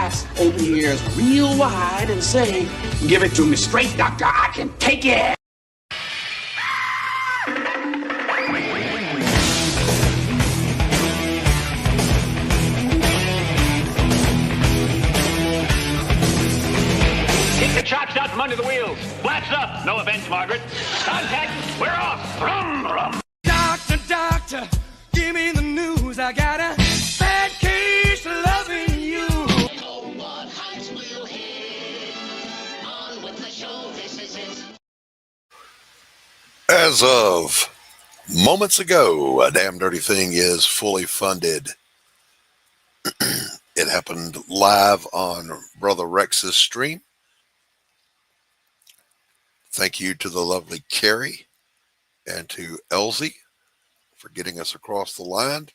ass, open your ears real wide and say, give it to me straight, doctor, I can take it. Keep the chops out from under the wheels. Flaps up. No offense, Margaret. Contact. We're off. Rum, rum. Doctor, doctor, give me the news. I got a bad case of loving you. Oh, what heights we'll hit. On with the show, this is it. As of moments ago, A Damn Dirty Thing is fully funded. It happened live on Brother Rex's stream. Thank you to the lovely Carrie and to Elsie for getting us across the line.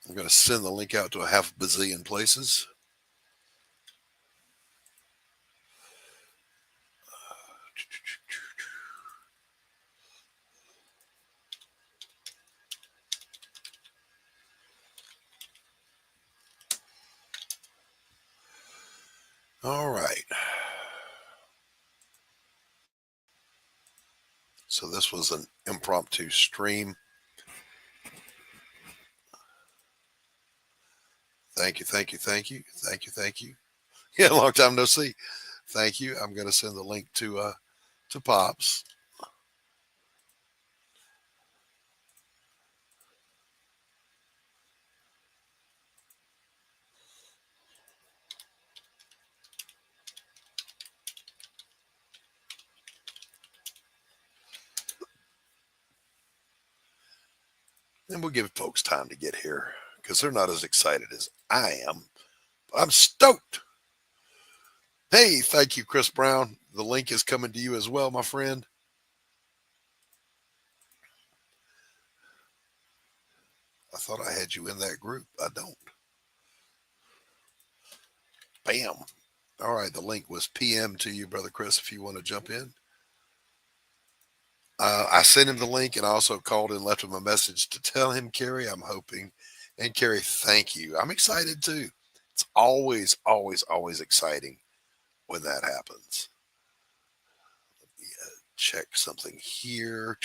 I'm going to send the link out to a half bazillion places. All right. So this was an impromptu stream. Thank you, thank you, thank you, thank you, thank you. Yeah, long time no see. Thank you. I'm going to send the link to Pops. And we'll give folks time to get here because they're not as excited as I am. But I'm stoked. Hey, thank you, Chris Brown. The link is coming to you as well, my friend. I thought I had you in that group. I don't. Bam. All right, the link was PM to you, Brother Chris, if you want to jump in. I sent him the link and I also called and left him a message to tell him, Carrie, I'm hoping. And Carrie, thank you. I'm excited too. It's always, always, always exciting when that happens. Let me check something here.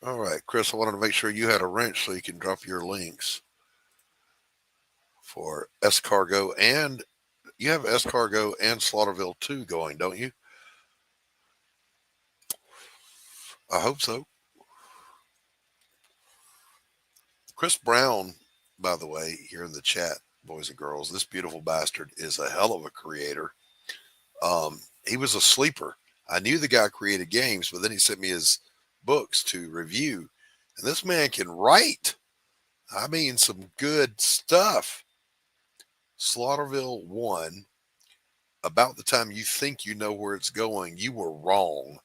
All right, Chris, I wanted to make sure you had a wrench so you can drop your links for Escargot, and you have Escargot and Slaughterville 2 going, don't you? I hope so. Chris Brown, by the way, here in the chat, boys and girls, this beautiful bastard is a hell of a creator. He was a sleeper. I knew the guy created games, but then he sent me his books to review. And this man can write. I mean, some good stuff. Slaughterville 1, about the time you think you know where it's going, you were wrong.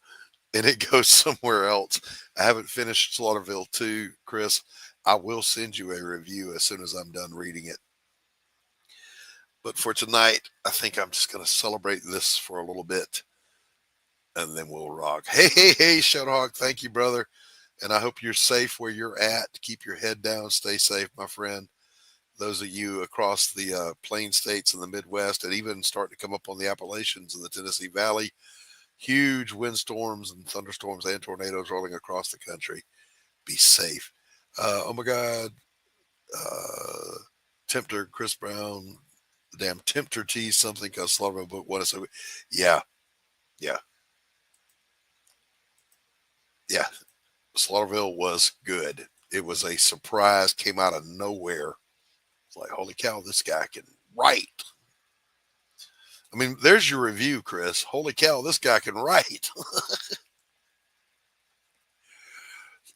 And it goes somewhere else. I haven't finished Slaughterville 2, Chris. I will send you a review as soon as I'm done reading it. But for tonight, I think I'm just going to celebrate this for a little bit. And then we'll rock. Hey, Shadow Hawk. Thank you, brother. And I hope you're safe where you're at. Keep your head down. Stay safe, my friend. Those of you across the plain states in the Midwest and even starting to come up on the Appalachians in the Tennessee Valley, huge windstorms and thunderstorms and tornadoes rolling across the country. Be safe. Oh, my God. Tempter, Chris Brown, the damn Tempter teased something because Slaughterville book what is it? Yeah. Slaughterville was good. It was a surprise, came out of nowhere. It's like, holy cow, this guy can write. I mean, there's your review, Chris. Holy cow, this guy can write.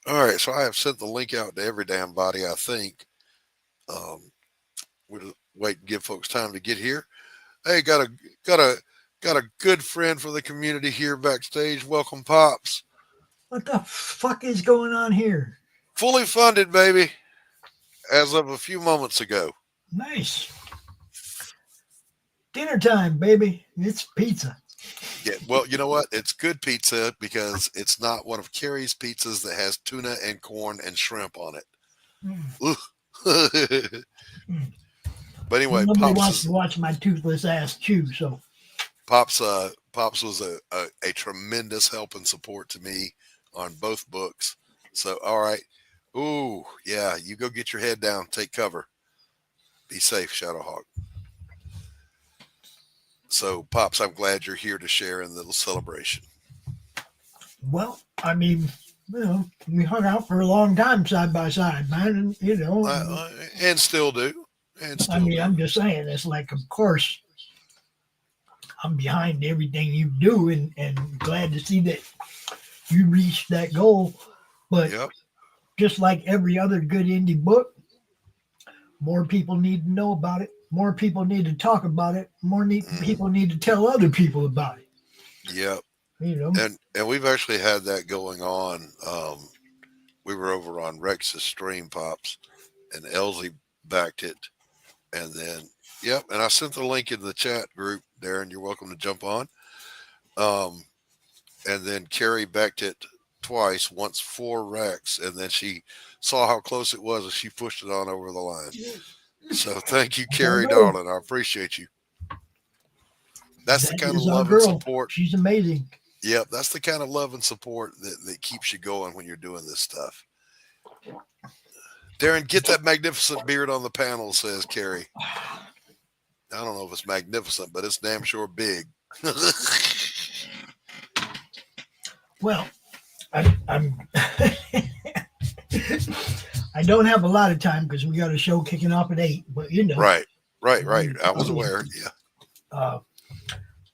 All right, so I have sent the link out to every damn body, I think. We'll wait and give folks time to get here. Hey, got a good friend from the community here backstage. Welcome, Pops. What the fuck is going on here? Fully funded, baby. as of a few moments ago. Nice. Dinner time, baby. It's pizza. Yeah, well, you know what? It's good pizza because it's not one of Carrie's pizzas that has tuna and corn and shrimp on it. But anyway, Nobody wants to watch my toothless ass chew. So Pops was a tremendous help and support to me on both books. So all right, ooh yeah, you go get your head down, take cover, be safe, Shadowhawk. So Pops, I'm glad you're here to share in the celebration. well, I mean, we hung out for a long time side by side, man, and And still do. And still I mean, do. I'm just saying, it's like, of course, I'm behind everything you do, and glad to see that you reached that goal. But Yep. just like every other good indie book, more people need to know about it. More people need to talk about it. People need to tell other people about it. Yep. And we've actually had that going on. We were over on Rex's stream, Pops, and Elsie backed it. And then, yep, and I sent the link in the chat group, Darren. You're welcome to jump on. And then Carrie backed it twice, once for Rex, and then she saw how close it was and she pushed it on over the line. So thank you, Carrie, darling. I appreciate you. That's the kind of love and support. She's amazing. Yep, that's the kind of love and support that keeps you going when you're doing this stuff. Darren, get that magnificent beard on the panel, says Carrie. I don't know if it's magnificent, but it's damn sure big. Well, I'm I don't have a lot of time because we got a show kicking off at 8, but Right. I was aware. Yeah.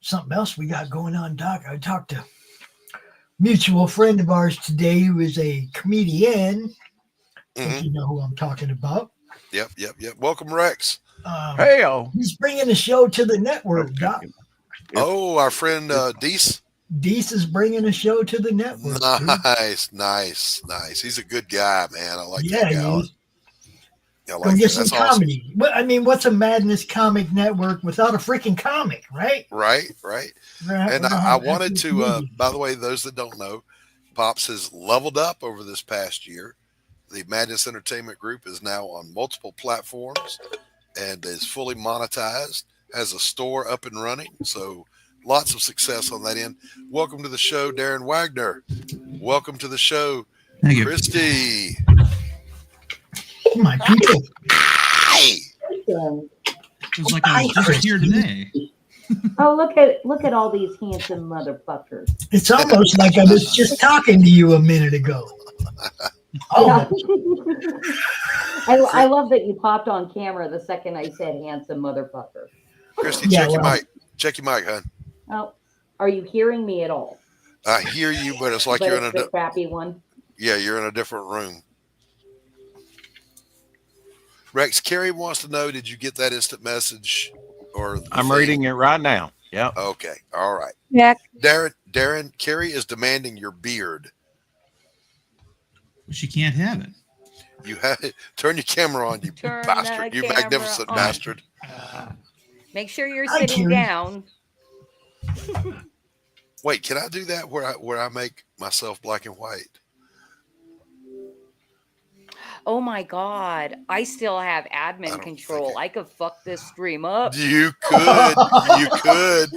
Something else we got going on, Doc. I talked to a mutual friend of ours today who is a comedian. I think you know who I'm talking about. Yep. Welcome, Rex. Hey-o. He's bringing a show to the network, Doc. Oh, our friend Deese. Deese is bringing a show to the network. Nice. He's a good guy, man. I like Yeah, that guy. he is. I Go like get that. some That's comedy. Well, I mean, what's a Madness Comic Network without a freaking comic, right? Right. And I wanted to, by the way, those that don't know, Pops has leveled up over this past year. The Madness Entertainment Group is now on multiple platforms and is fully monetized, has a store up and running. So lots of success on that end. Welcome to the show, Darren Wagner. Welcome to the show, Thank you. Christy. My people. It's like I was just here today. Oh, look at all these handsome motherfuckers. It's almost like I was just talking to you a minute ago. Oh, I love that you popped on camera the second I said handsome motherfucker. Christy, check your mic, hon. Oh, are you hearing me at all? I hear you, but it's like But you're it's in the crappy one. Yeah, you're in a different room. Rex, Carrie wants to know, did you get that instant message? Or I'm reading it right now. Yeah. Okay. All right. Yeah. Darren, Carrie is demanding your beard. She can't have it. You have it. Turn your camera on, you bastard. You magnificent bastard. Make sure you're sitting down. Wait, can I do that where I make myself black and white? Oh my God. I still have admin control. I could fuck this stream up. You could.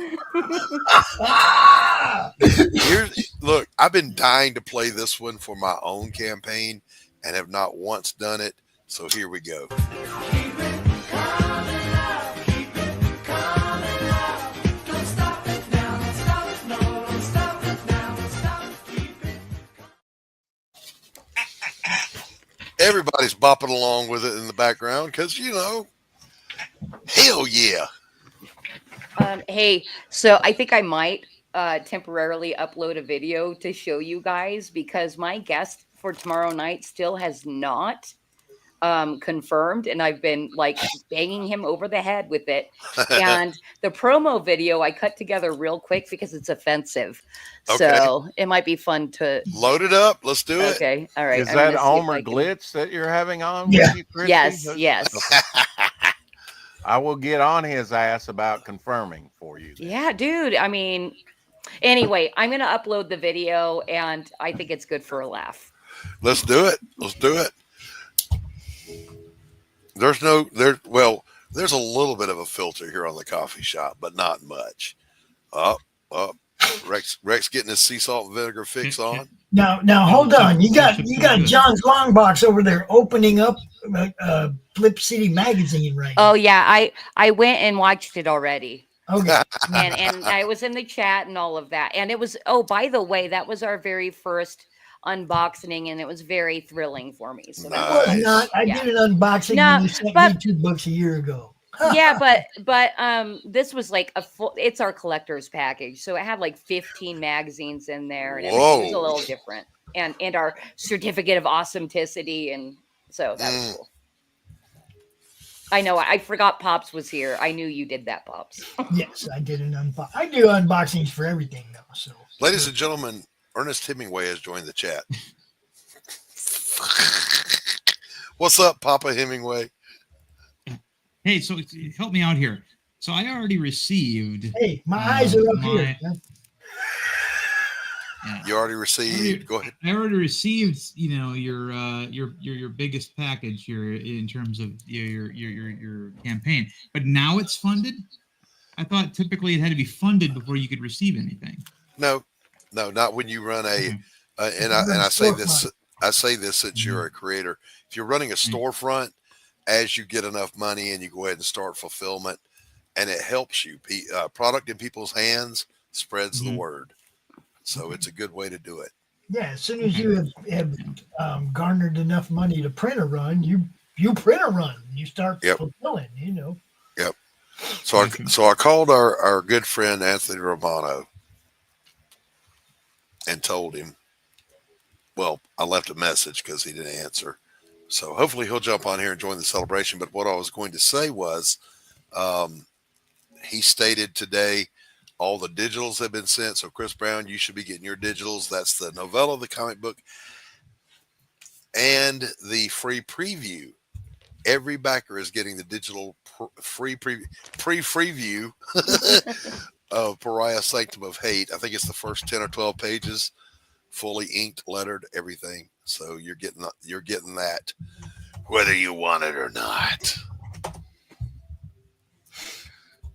Look, I've been dying to play this one for my own campaign and have not once done it. So here we go. Everybody's bopping along with it in the background because, hell yeah. Hey, so I think I might temporarily upload a video to show you guys because my guest for tomorrow night still has not confirmed, and I've been like banging him over the head with it. And the promo video I cut together real quick because it's offensive. Okay. So it might be fun to Load it up. Let's do it. Okay. All right. Is I'm that gonna see if Omer I can- Glitz that you're having on? Yeah. With you, Christy? Yes. Yes. I will get on his ass about confirming for you. then. Yeah, dude. I mean, anyway, I'm gonna upload the video, and I think it's good for a laugh. Let's do it. Let's do it. There's a little bit of a filter here on the coffee shop, but not much. Up. Rex getting his sea salt and vinegar fix on. Now hold on. You got John's long box over there opening up Flip City magazine right now. Oh yeah, I went and watched it already. Okay. and I was in the chat and all of that. And it was, oh, by the way, that was our very first unboxing, and it was very thrilling for me. So that was, Nice. Not, I Yeah. did an unboxing No, and you sent but- me $2 a year ago. yeah, but this was like a full, it's our collector's package. So it had like 15 magazines in there, and it was a Whoa. little different. And our certificate of awesometicity, and so that was cool. I know. I forgot Pops was here. I knew you did that, Pops. Yes, I did an unbox. I do unboxings for everything though. So Ladies and gentlemen, Ernest Hemingway has joined the chat. What's up, Papa Hemingway? Hey, so help me out here. So I already received. hey, my eyes are up here. Yeah. You already received. Go ahead. I already received, your biggest package here in terms of your campaign, but now it's funded. I thought typically it had to be funded before you could receive anything. No, not when you run a. Okay. And I say this. I say this since you're a creator. If you're running a storefront, as you get enough money and you go ahead and start fulfillment, and it helps you. Product in people's hands spreads the word. So it's a good way to do it. Yeah, as soon as you have garnered enough money to print a run, you print a run. You start fulfilling. Yep. So I called our good friend Anthony Romano and told him. Well, I left a message because he didn't answer. So hopefully he'll jump on here and join the celebration. But what I was going to say was, he stated today all the digitals have been sent. So Chris Brown, you should be getting your digitals. That's the novella, the comic book, and the free preview. Every backer is getting the digital free preview of Pariah Sanctum of Hate. I think it's the first 10 or 12 pages, fully inked, lettered, everything. So you're getting that, whether you want it or not.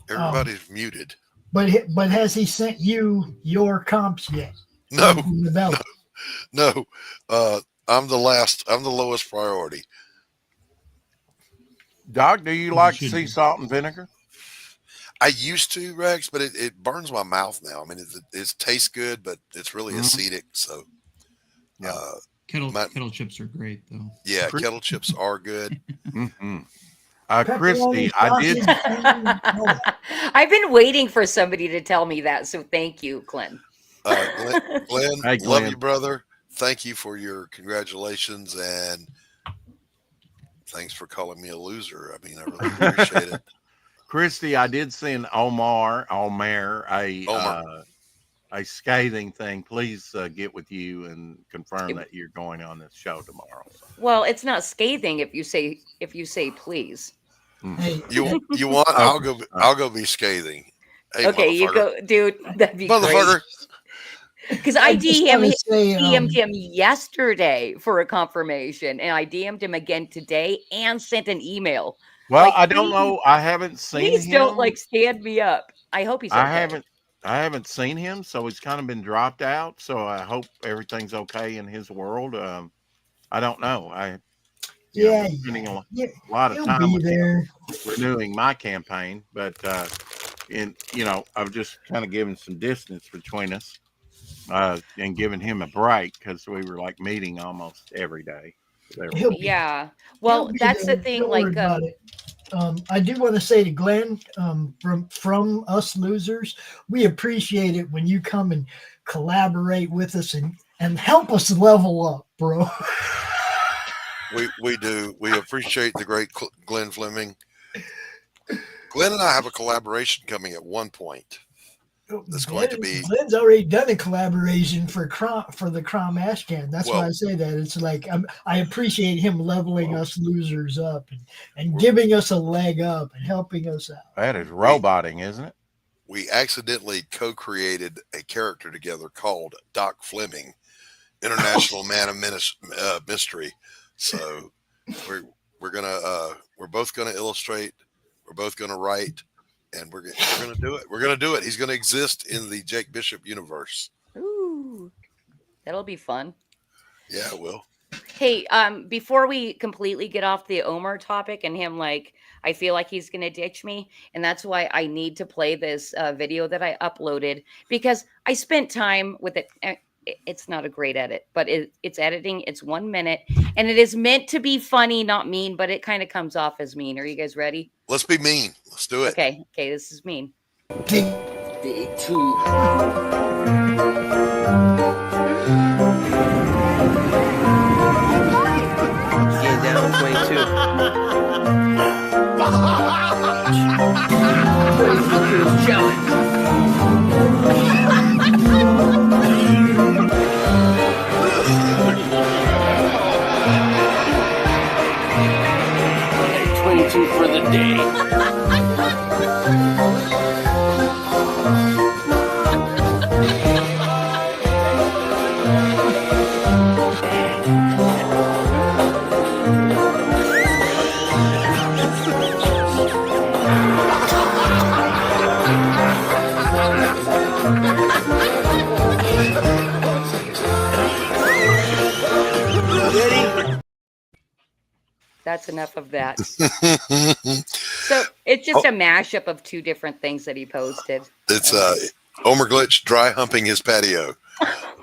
Everybody's muted. But has he sent you your comps yet? No. I'm the lowest priority. Doc, do you like sea salt and vinegar? I used to, Rex, but it burns my mouth now. I mean, it tastes good, but it's really acidic. So, kettle chips are great, though. Yeah, kettle chips are good. Christy, I did. I've been waiting for somebody to tell me that, so thank you, Glenn. Glenn, Hey, love Glenn. you, brother. Thank you for your congratulations, and thanks for calling me a loser. I mean, I really appreciate it. Christy, I did send Omer a scathing thing. Please get with you and confirm that you're going on this show tomorrow. Well, it's not scathing if you say please. Hey, You want? I'll go be scathing. Hey, okay, you go, dude. That'd be motherfucker. Because I DM'd him say, yesterday for a confirmation, and I DM'd him again today and sent an email. Well, Like, I don't know. I haven't seen Please him. don't stand me up. I hope he's okay. I haven't seen him, so he's kind of been dropped out. So I hope everything's okay in his world. I don't know. Spending a lot of time with him renewing my campaign, but I've just kind of given some distance between us and giving him a break because we were like meeting almost every day. Yeah. Well, that's the thing. Don't worry about it. I do want to say to Glenn, from us losers, we appreciate it when you come and collaborate with us and help us level up, bro. We do. We appreciate the great Glenn Fleming. Glenn and I have a collaboration coming at one point. That's going to be. Glenn's already done a collaboration for the Crom Ashcan. That's why I say that. It's like I appreciate him leveling us losers up and giving us a leg up and helping us out. That is roboting, isn't it? We accidentally co-created a character together called Doc Fleming, International Man of Mystery. So we're both gonna illustrate, we're both gonna write, and we're gonna do it. We're gonna do it. He's gonna exist in the Jake Bishop universe. Ooh, that'll be fun. Yeah, it will. Hey, before we completely get off the Omer topic and him, like, I feel like he's going to ditch me. And that's why I need to play this video that I uploaded, because I spent time with it. It's not a great edit, but it's editing. It's 1 minute and it is meant to be funny, not mean, but it kind of comes off as mean. Are you guys ready? Let's be mean. Let's do it. Okay. This is mean. Day 2. Getting down 22. 22 challenge. Day 22 for the day. That's enough of that. So it's just a mashup of two different things that he posted. It's Omer Glitch dry humping his patio.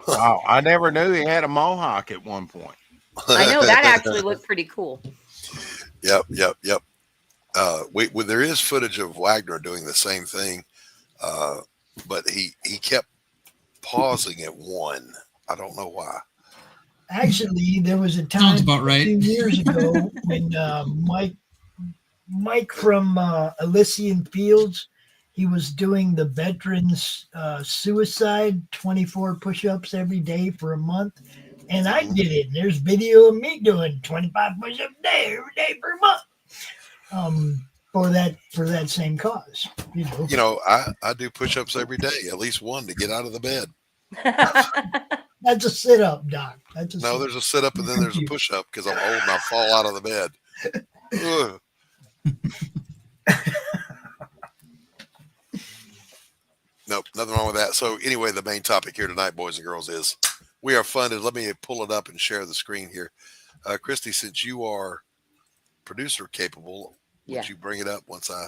Wow, I never knew he had a mohawk at one point. I know that actually looked pretty cool. Yep. There is footage of Wagner doing the same thing, but he kept pausing at one. I don't know why. Actually, there was a time about right. a few years ago when Mike from Elysian Fields, he was doing the veterans suicide 24 push-ups every day for a month, and I did it. And there's video of me doing 25 push-ups a day every day for a month for that same cause. You know, I do push-ups every day, at least one to get out of the bed. That's a sit-up, Doc. There's a sit-up and then there's a push-up because I'm old and I fall out of the bed. Nope, nothing wrong with that. So anyway, the main topic here tonight, boys and girls, is we are funded. Let me pull it up and share the screen here. Christy, since you are producer capable, would you bring it up once I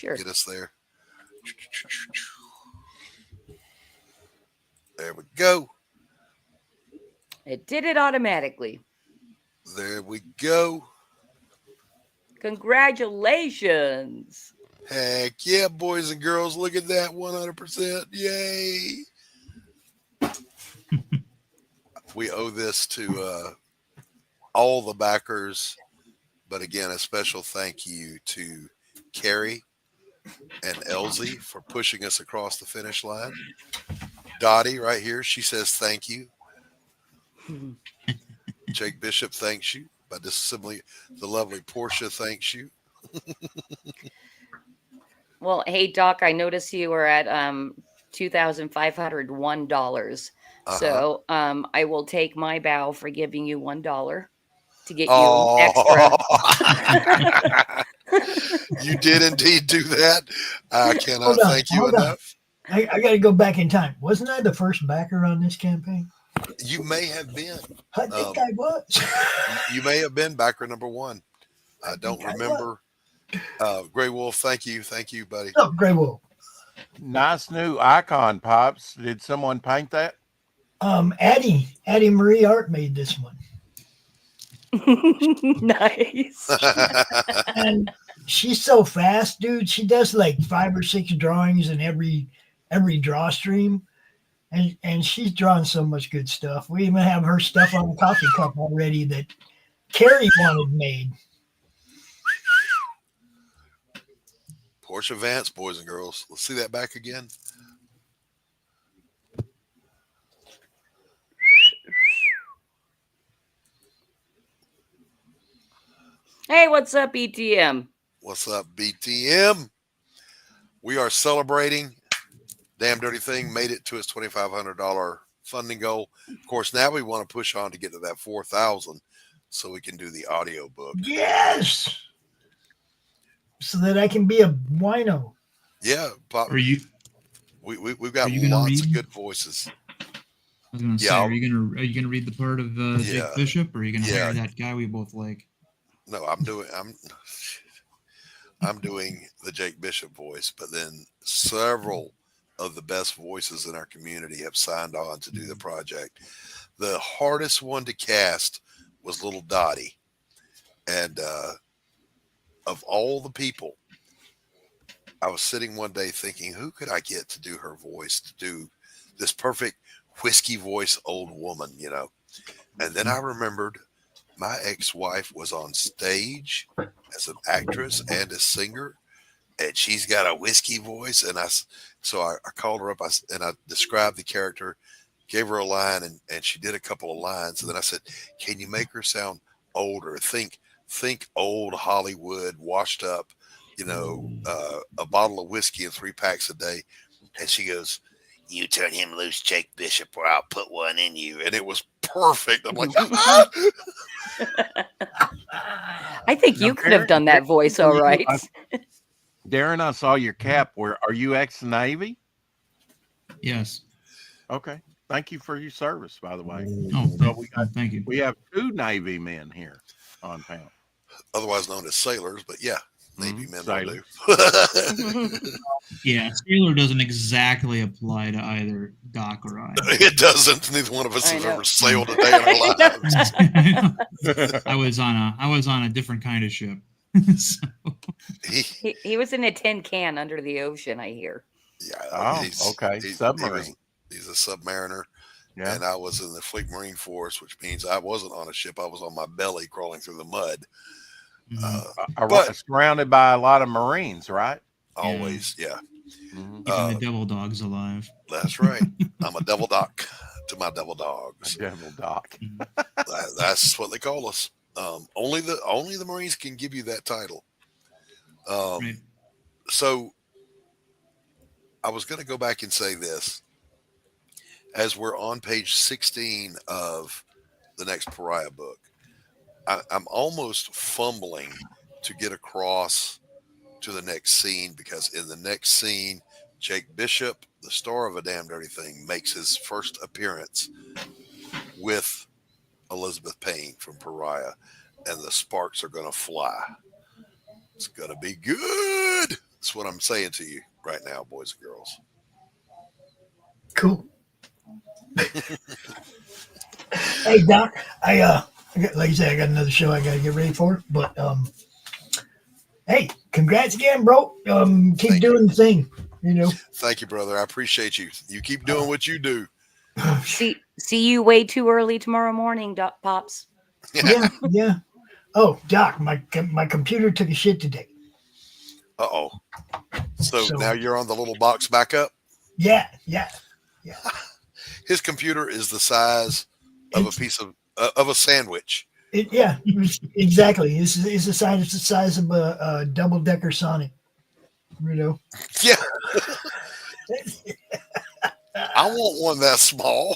get us there? There we go. It did it automatically. There we go. Congratulations. Heck yeah, boys and girls. Look at that. 100%. Yay. We owe this to all the backers. But again, a special thank you to Carrie and Elsie for pushing us across the finish line. Dottie right here, she says thank you. Jake Bishop thanks you. By dissimilarly, the lovely Portia thanks you. Well, hey, Doc, I noticed you were at $2,501. So I will take my bow for giving you $1 to get you extra. You did indeed do that. I cannot thank you enough. I got to go back in time. Wasn't I the first backer on this campaign? You may have been. I think I was. You may have been backer number one. I don't remember. Gray Wolf, thank you. Thank you, buddy. Oh, Gray Wolf. Nice new icon, Pops. Did someone paint that? Addie Marie Art made this one. Nice. And she's so fast, dude. She does like 5 or 6 drawings in every draw stream. And she's drawn so much good stuff. We even have her stuff on the coffee cup already that Carrie wanted made. Portia Vance, boys and girls. Let's see that back again. Hey, what's up, ETM? What's up, BTM? We are celebrating. Damn Dirty Thing made it to its $2,500 funding goal. Of course, now we want to push on to get to that 4,000 so we can do the audio book. Yes. So that I can be a wino. Yeah, Pop. Are you? We've got lots of good voices. I was gonna say, are you gonna read the part of Jake Bishop, or are you gonna hire that guy we both like? No, I'm doing the Jake Bishop voice, but then several of the best voices in our community have signed on to do the project. The hardest one to cast was Little Dottie, and of all the people, I was sitting one day thinking, who could I get to do her voice, to do this perfect whiskey voice old woman, you know? And then I remembered my ex-wife was on stage as an actress and a singer, and she's got a whiskey voice. And I called her up and I described the character, gave her a line, and she did a couple of lines. And then I said, can you make her sound older? Think old Hollywood, washed up, you know, a bottle of whiskey and 3 packs a day. And she goes, you turn him loose, Jake Bishop, or I'll put one in you. And it was perfect. I'm like, I think you could have done that voice all right. Darren, I saw your cap. Are you ex-Navy? Yes. Okay. Thank you for your service, by the way. Oh, so thank you. We have 2 Navy men here on panel. Otherwise known as sailors, but yeah, Navy men will do. Yeah, sailor doesn't exactly apply to either Doc or I. It doesn't. Neither one of us have ever sailed a day in our lives. I was on a different kind of ship. So. He was in a tin can under the ocean, I hear. Yeah. Okay. Submarine. He's a submariner. Yeah. And I was in the Fleet Marine Force, which means I wasn't on a ship. I was on my belly crawling through the mud. But surrounded by a lot of Marines, right? Always, yeah. Keeping the devil dogs alive. That's right. I'm a devil doc to my devil dogs. Devil doc. That's what they call us. Only the Marines can give you that title. Right. So I was going to go back and say this. As we're on page 16 of the next Pariah book, I'm almost fumbling to get across to the next scene, because in the next scene, Jake Bishop, the star of A Damn Dirty Thing, makes his first appearance with Elizabeth Payne from Pariah, and the sparks are going to fly. It's going to be good. That's what I'm saying to you right now, boys and girls. Cool. Hey, Doc, like you said, I got another show I got to get ready for, but hey, congrats again, bro. Keep doing the thing, you know. Thank you, brother. I appreciate you. You keep doing what you do. See you way too early tomorrow morning, Doc Pops. Yeah. Oh, Doc, my computer took a shit today. Uh-oh. So now you're on the little box backup? Yeah. His computer is the size of a piece of a sandwich. Exactly. It's the size of a double-decker Sonic. You know. Yeah. I want one that small.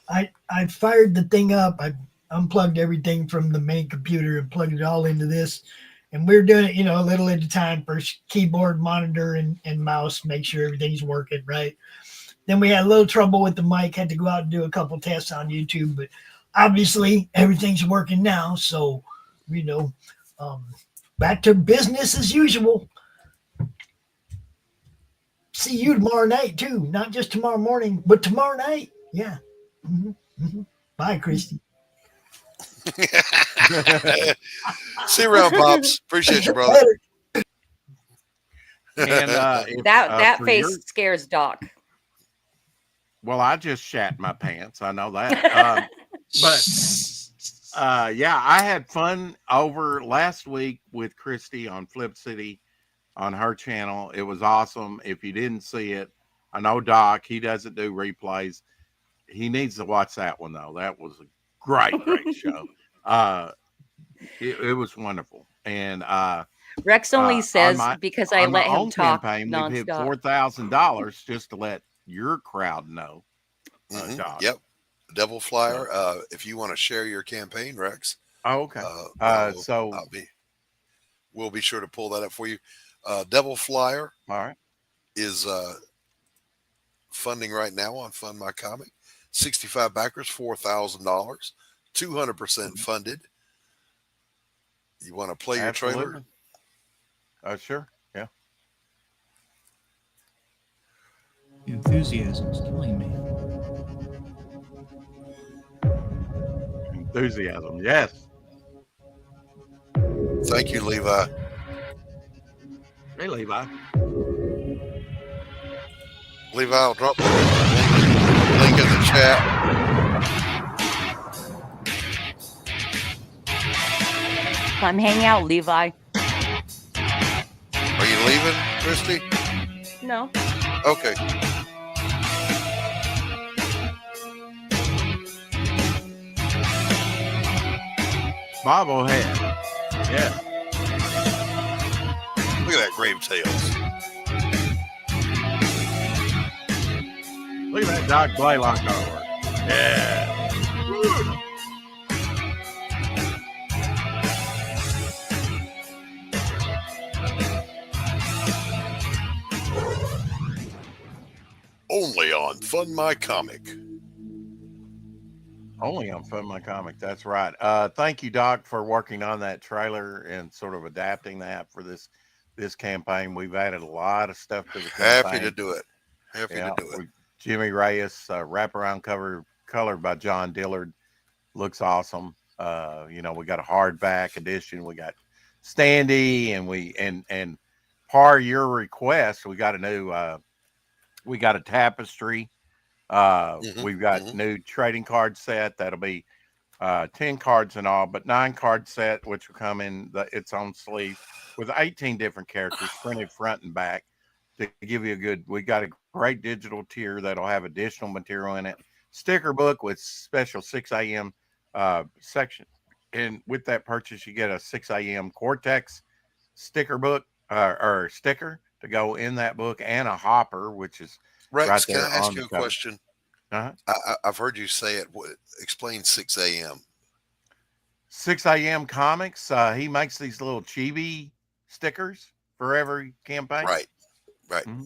I fired the thing up. I unplugged everything from the main computer and plugged it all into this. And we're doing it, a little at a time. First keyboard, monitor, and mouse, make sure everything's working right. Then we had a little trouble with the mic. Had to go out and do a couple tests on YouTube. But obviously, everything's working now. So, back to business as usual. See you tomorrow night, too. Not just tomorrow morning, but tomorrow night. Yeah. Bye, Christy. See you around, Pops. Appreciate you, brother. And that face scares Doc. Well, I just shat my pants. I know that. Yeah, I had fun over last week with Christy on Flip City on her channel. It was awesome. If you didn't see it, I know Doc, he doesn't do replays. He needs to watch that one though. That was a great show. It was wonderful. And Rex only says because I let him talk campaign, nonstop. we've hit $4,000 just to let your crowd know. Yep. Devil Flyer. If you want to share your campaign, Rex. Oh, okay. We'll be sure to pull that up for you. Devil Flyer. All right. Is funding right now on Fund My Comic. 65 backers, $4,000, 200% funded. You want to play your trailer? Sure. Yeah. Enthusiasm's killing me. Enthusiasm, yes. Thank you, Levi. Hey, Levi. Levi, I'll drop the link in the chat. Come hang out, Levi. Are you leaving, Christy? No. Okay. Bobblehead. Yeah. Look at that Grave Tales. Look at that Doc Blaylock artwork. Yeah. Woo. Only on Fund My Comic. Only on Fund My Comic. That's right. Thank you, Doc, for working on that trailer and sort of adapting that for this campaign. We've added a lot of stuff to the campaign. Happy to do it. Happy to do it. Jimmy Reyes, wraparound cover, colored by John Dillard. Looks awesome. We got a hardback edition. We got Standy, and par your request, we got a new we got a tapestry. We've got new trading card set that'll be 10 cards in all, but 9 card set, which will come in its own sleeve with 18 different characters printed front and back to give you a good. We got a great digital tier that'll have additional material in it. Sticker book with special 6 a.m. Section, and with that purchase, you get a 6 a.m. Cortex sticker book or sticker to go in that book, and a hopper, which is Rex. Right can there I ask on you a the cover. question? Uh-huh. I've heard you say it. Explain 6 a.m. 6 a.m. Comics. He makes these little chibi stickers for every campaign. Right. Mm-hmm.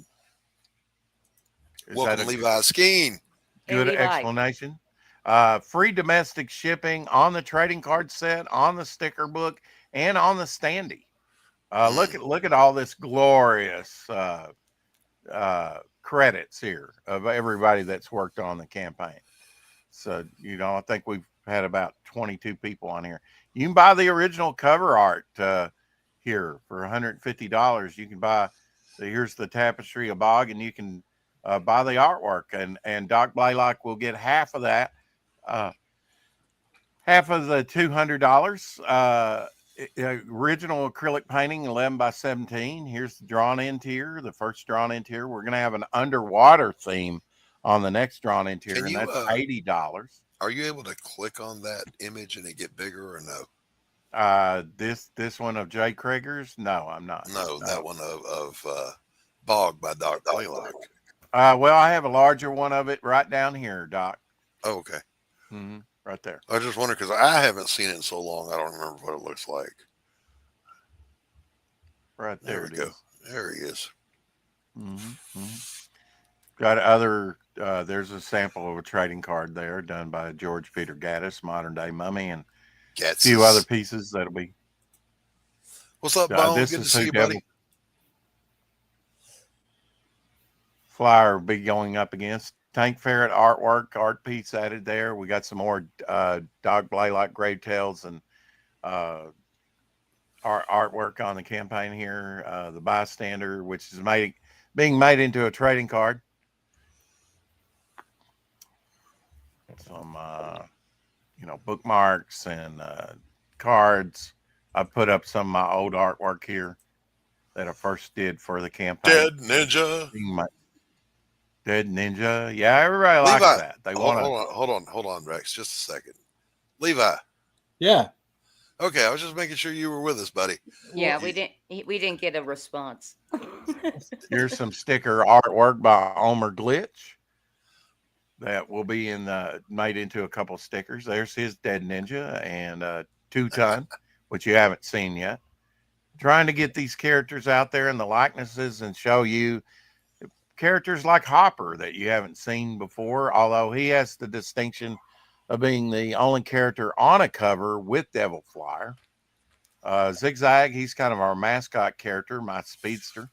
Welcome, Levi Skeen. Good Levi. explanation. Free domestic shipping on the trading card set, on the sticker book, and on the standee. Look at all this glorious credits here of everybody that's worked on the campaign. So, I think we've had about 22 people on here. You can buy the original cover art here for $150. You can buy here's the tapestry of Bog, and you can buy the artwork, and Doc Blaylock will get half of that, half of the $200. Original acrylic painting, 11 by 17. Here's the drawn in tier, the first drawn in tier. We're going to have an underwater theme on the next drawn in tier, and that's $80. Are you able to click on that image and it get bigger or no? This one of Jay Krieger's? No, I'm not. No, that one of Bog by Doc Blaylock. Well, I have a larger one of it right down here, Doc. Oh, okay. Mm-hmm. Right there. I just wonder because I haven't seen it in so long. I don't remember what it looks like. Right there. There we go. There he is. Mm-hmm. Got other. There's a sample of a trading card there done by George Peter Gaddis, Modern Day Mummy, and a few other pieces that'll be. What's up, Bone? This Good is to see you, buddy. Flyer will be going up against Tank Ferret artwork, art piece added there. We got some more Doc Blaylock Grave Tales and artwork on the campaign here. The Bystander, which is being made into a trading card. some, bookmarks and cards. I put up some of my old artwork here that I first did for the campaign. Dead Ninja. Dead Ninja. Yeah, everybody Levi, likes that. They want to. Hold on, Rex. Just a second. Levi. Yeah. Okay, I was just making sure you were with us, buddy. Yeah, we didn't get a response. Here's some sticker artwork by Omer Glitch that will be made into a couple stickers. There's his Dead Ninja and 2 Ton, which you haven't seen yet. Trying to get these characters out there and the likenesses and show you characters like Hopper that you haven't seen before, although he has the distinction of being the only character on a cover with Devil Flyer. Zigzag, he's kind of our mascot character, my speedster.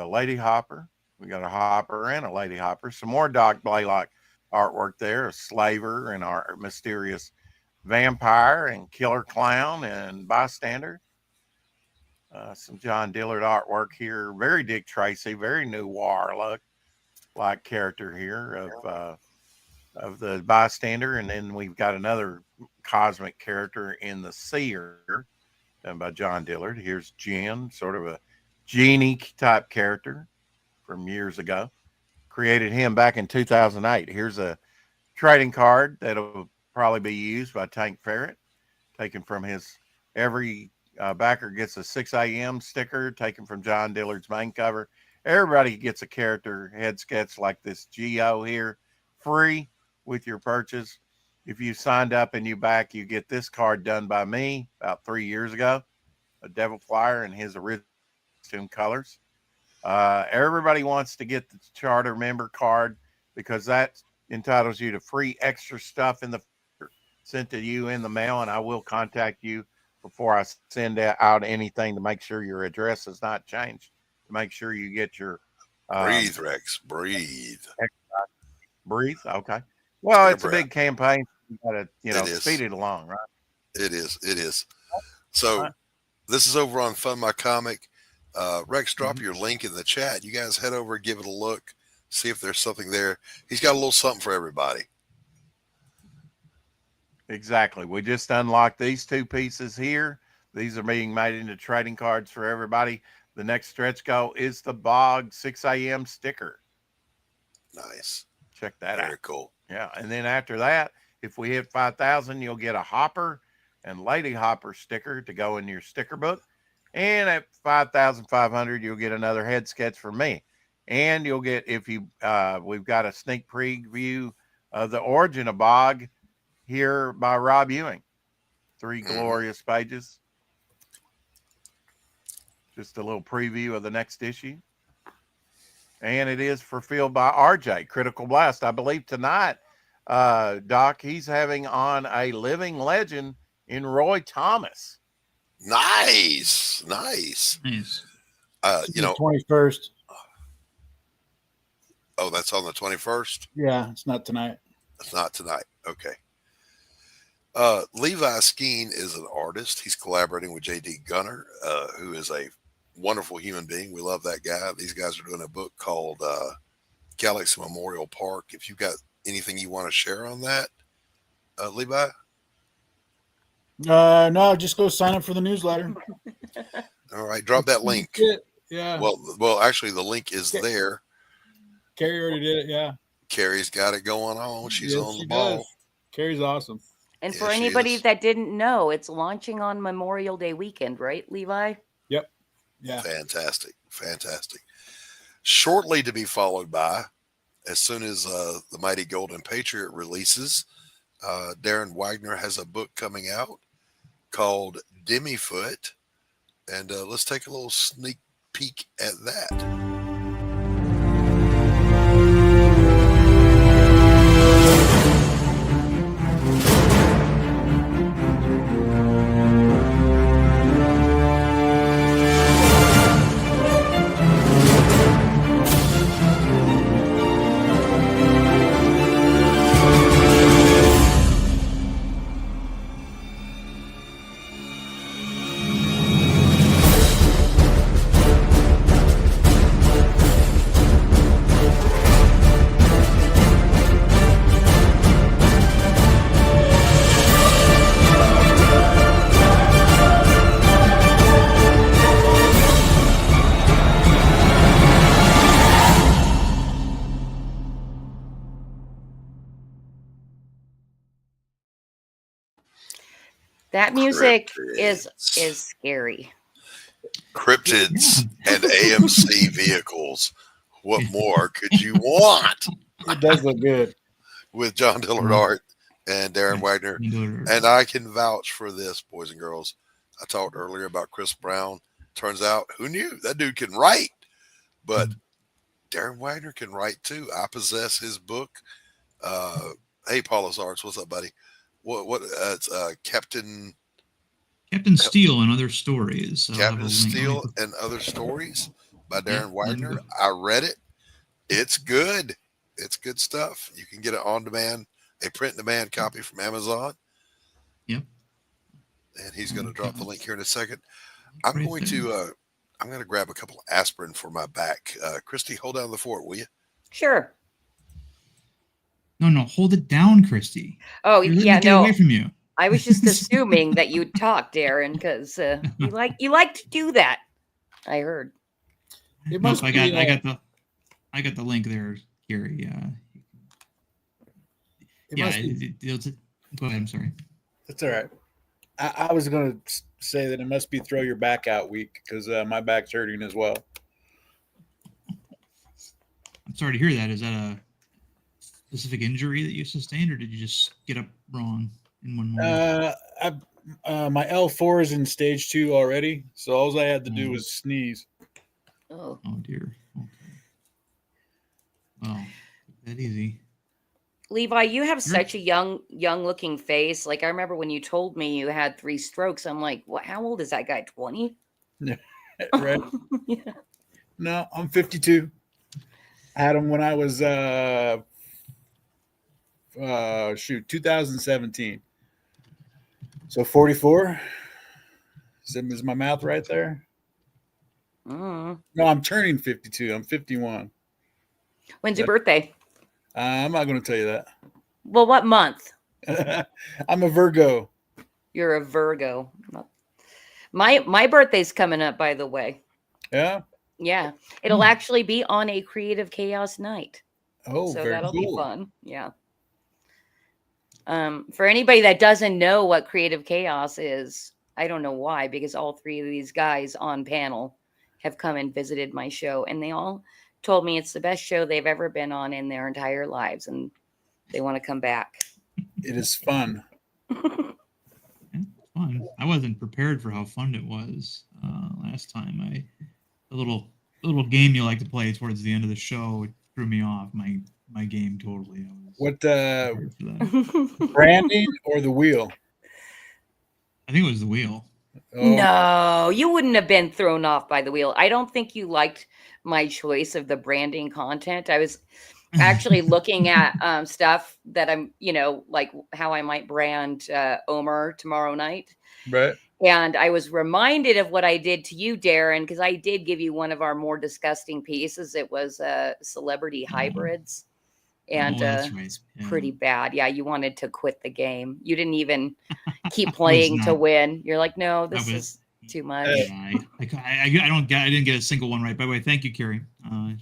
Lady Hopper, we got a Hopper and a Lady Hopper. Some more Doc Blaylock artwork there, a Slaver and our mysterious vampire and killer clown and bystander. Some John Dillard artwork here, very Dick Tracy, very noir look like character here of the bystander. And then we've got another cosmic character in the Seer done by John Dillard. Here's Jin, sort of a genie type character from years ago. Created him back in 2008. Here's a trading card that'll probably be used by Tank Ferret, taken from his every backer gets a 6 a.m. sticker taken from John Dillard's main cover. Everybody gets a character head sketch like this Geo here, free with your purchase. If you signed up and you back, you get this card done by me about 3 years ago, a Devil Flyer in his original colors. Everybody wants to get the charter member card because that entitles you to free extra stuff in the sent to you in the mail, and I will contact you before I send out anything to make sure your address is not changed, to make sure you get your breathe, Rex, breathe. Breathe. Okay. Well, it's a big campaign. You gotta, speed it along, right? It is. So this is over on Fund My Comic. Rex, drop your link in the chat. You guys head over, give it a look, see if there's something there. He's got a little something for everybody. Exactly. We just unlocked these 2 pieces here. These are being made into trading cards for everybody. The next stretch goal is the Bog 6 a.m. sticker. Nice. Check that out. Very cool. Yeah. And then after that, if we hit 5,000, you'll get a Hopper and Lady Hopper sticker to go in your sticker book. And at 5,500, you'll get another head sketch from me. And you'll get, we've got a sneak preview of the origin of Bog here by Rob Ewing. 3 glorious pages. Just a little preview of the next issue. And it is fulfilled by RJ, Critical Blast. I believe tonight, Doc, he's having on a living legend in Roy Thomas. Nice. 21st. Oh, that's on the 21st? Yeah, it's not tonight. It's not tonight. Okay. Levi Skeen is an artist. He's collaborating with J.D. Gunner, who is a wonderful human being. We love that guy. These guys are doing a book called Galaxy Memorial Park. If you've got anything you want to share on that, Levi? No, just go sign up for the newsletter. All right, drop that link. Yeah. Well, actually, the link is there. Carrie already did it. Yeah. Carrie's got it going on. She's on the ball. Does. Carrie's awesome. And for anybody that didn't know, it's launching on Memorial Day weekend, right, Levi? Yep. Yeah. Fantastic. Shortly to be followed by, as soon as the Mighty Golden Patriot releases, Darren Wagner has a book coming out called Demifoot. And let's take a little sneak peek at that. That music is scary. Cryptids and AMC vehicles. What more could you want? It does look good. With John Dillard art and Darren Wagner. And I can vouch for this, boys and girls. I talked earlier about Chris Brown. Turns out, who knew? That dude can write. But Darren Wagner can write too. I possess his book. Hey, Paulus Arts, what's up, buddy? What? It's Captain Steele and Other Stories. Captain Steele and Other Stories by Darren Wagner. I read it. It's good. It's good stuff. You can get it on demand, a print-on-demand copy from Amazon. Yep. And he's going to drop the link here in a second. I'm going to grab a couple of aspirin for my back. Christy, hold down the fort, will you? Sure. No, hold it down, Christy. Oh, get away from you. I was just assuming that you'd talk, Darren, because you like to do that. I heard. It must I got the link there, Gary. Go ahead. I'm sorry. That's all right. I was going to say that it must be throw your back out week because my back's hurting as well. I'm sorry to hear that. Is that a specific injury that you sustained, or did you just get up wrong in one moment? My L4 is in stage 2 already, so all I had to do was sneeze. Oh dear. Okay. Well, that easy. Levi, you have such a young looking face. Like I remember when you told me you had 3 strokes. I'm like, what? How old is that guy? 20? Yeah, right. Yeah. No, I'm 52. I had him when I was 2017. So 44. Is my mouth right there? No, I'm turning 52. I'm 51. When's your birthday? I'm not going to tell you that. Well, what month? I'm a Virgo. You're a Virgo. My birthday's coming up, by the way. Yeah? Yeah. It'll actually be on a Creative Chaos night. Oh, so very that'll cool. be fun. Yeah. For anybody that doesn't know what Creative Chaos is, I don't know why, because all 3 of these guys on panel have come and visited my show, and they all told me it's the best show they've ever been on in their entire lives, and they want to come back. It is fun. Fun. I wasn't prepared for how fun it was last time. The little game you like to play towards the end of the show, it threw me off. My game totally. What branding or the wheel? I think it was the wheel. Oh. No, you wouldn't have been thrown off by the wheel. I don't think you liked my choice of the branding content. I was actually looking at stuff that I'm, like how I might brand Omer tomorrow night. Right. And I was reminded of what I did to you, Darren, because I did give you one of our more disgusting pieces. It was celebrity hybrids. And that's right. pretty bad. Yeah, you wanted to quit the game. You didn't even keep playing to win. You're like, no, this is too much. I didn't get a single one right. By the way, thank you, Carrie.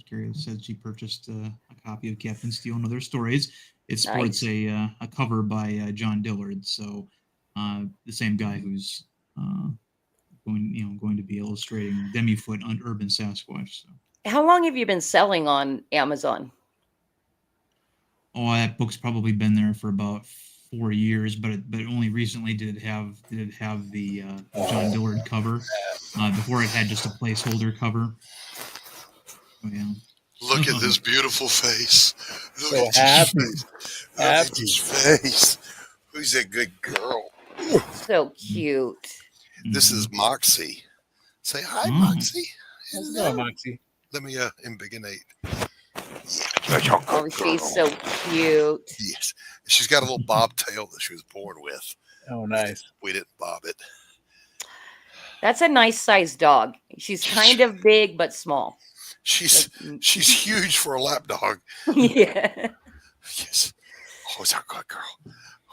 Carrie said she purchased a copy of Captain Steele and Other Stories. It sports a cover by John Dillard, so the same guy who's going to be illustrating Demifoot on Urban Sasquatch. So. How long have you been selling on Amazon? Oh, that book's probably been there for about 4 years, but only recently did it have the John Dillard cover. Before it had just a placeholder cover. Oh, yeah. Look at this beautiful face. Look So at happy. his face. Look at his face. Who's that good girl? So cute. This is Moxie. Say hi, Moxie. Hello, Moxie. Let me imbigonate. Oh, she's so cute. Yes. She's got a little bobtail that she was born with. Oh, nice. We didn't bob it. That's a nice sized dog. She's kind of big but small. She's huge for a lap dog. Yeah. Yes. Who's that good girl?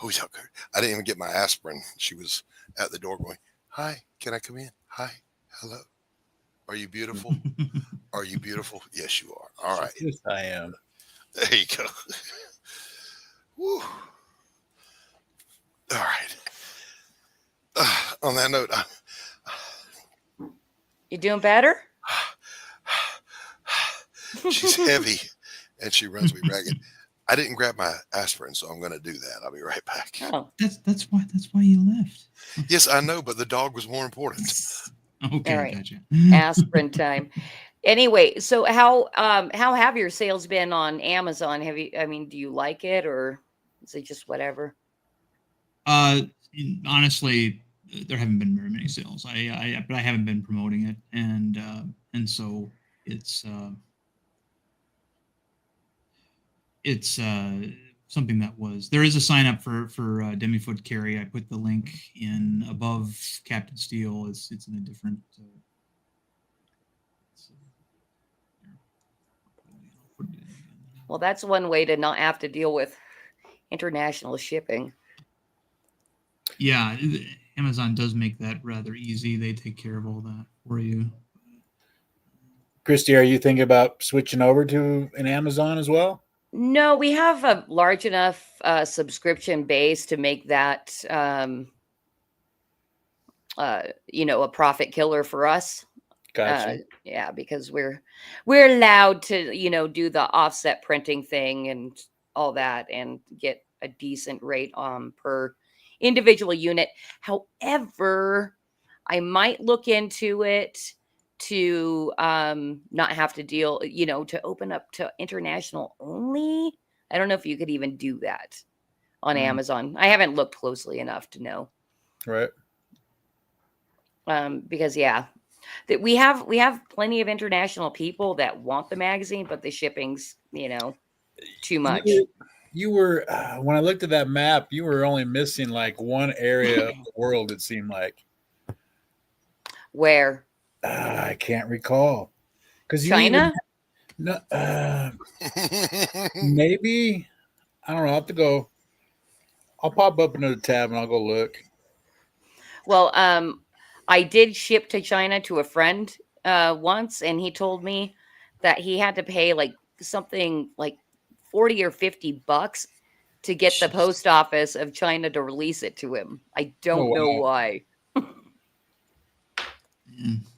Who's that good? I didn't even get my aspirin. She was at the door going, hi, can I come in? Hi. Hello. Are you beautiful? Are you beautiful? Yes, you are. All right. Yes, I am. There you go. Woo. All right. On that note, You doing better? she's heavy and she runs me ragged. I didn't grab my aspirin, so I'm going to do that. I'll be right back. Oh, That's why you left. Yes, I know, but the dog was more important. Okay, all right. gotcha. Aspirin time. Anyway, so how have your sales been on Amazon? Have you? I mean, do you like it or is it just whatever? Honestly, there haven't been very many sales. But I haven't been promoting it, and so it's something that was. There is a sign up for Demifoot Carry. I put the link in above Captain Steel. It's in a different. Well, that's one way to not have to deal with international shipping. Yeah, Amazon does make that rather easy. They take care of all that for you. Christy, are you thinking about switching over to an Amazon as well? No, we have a large enough subscription base to make that, a profit killer for us. Gotcha. Yeah, because we're allowed to, do the offset printing thing and all that and get a decent rate per individual unit. However, I might look into it to not have to deal, to open up to international only. I don't know if you could even do that on Amazon. I haven't looked closely enough to know. Right. Because that we have plenty of international people that want the magazine, but the shipping's, too much. You were when I looked at that map, you were only missing like one area of the world, it seemed like. Where? I can't recall. China? No, maybe. I don't know. I'll have to go. I'll pop up another tab and I'll go look. Well, I did ship to China to a friend once, and he told me that he had to pay like something like $40 or $50 to get the post office of China to release it to him. I don't know why.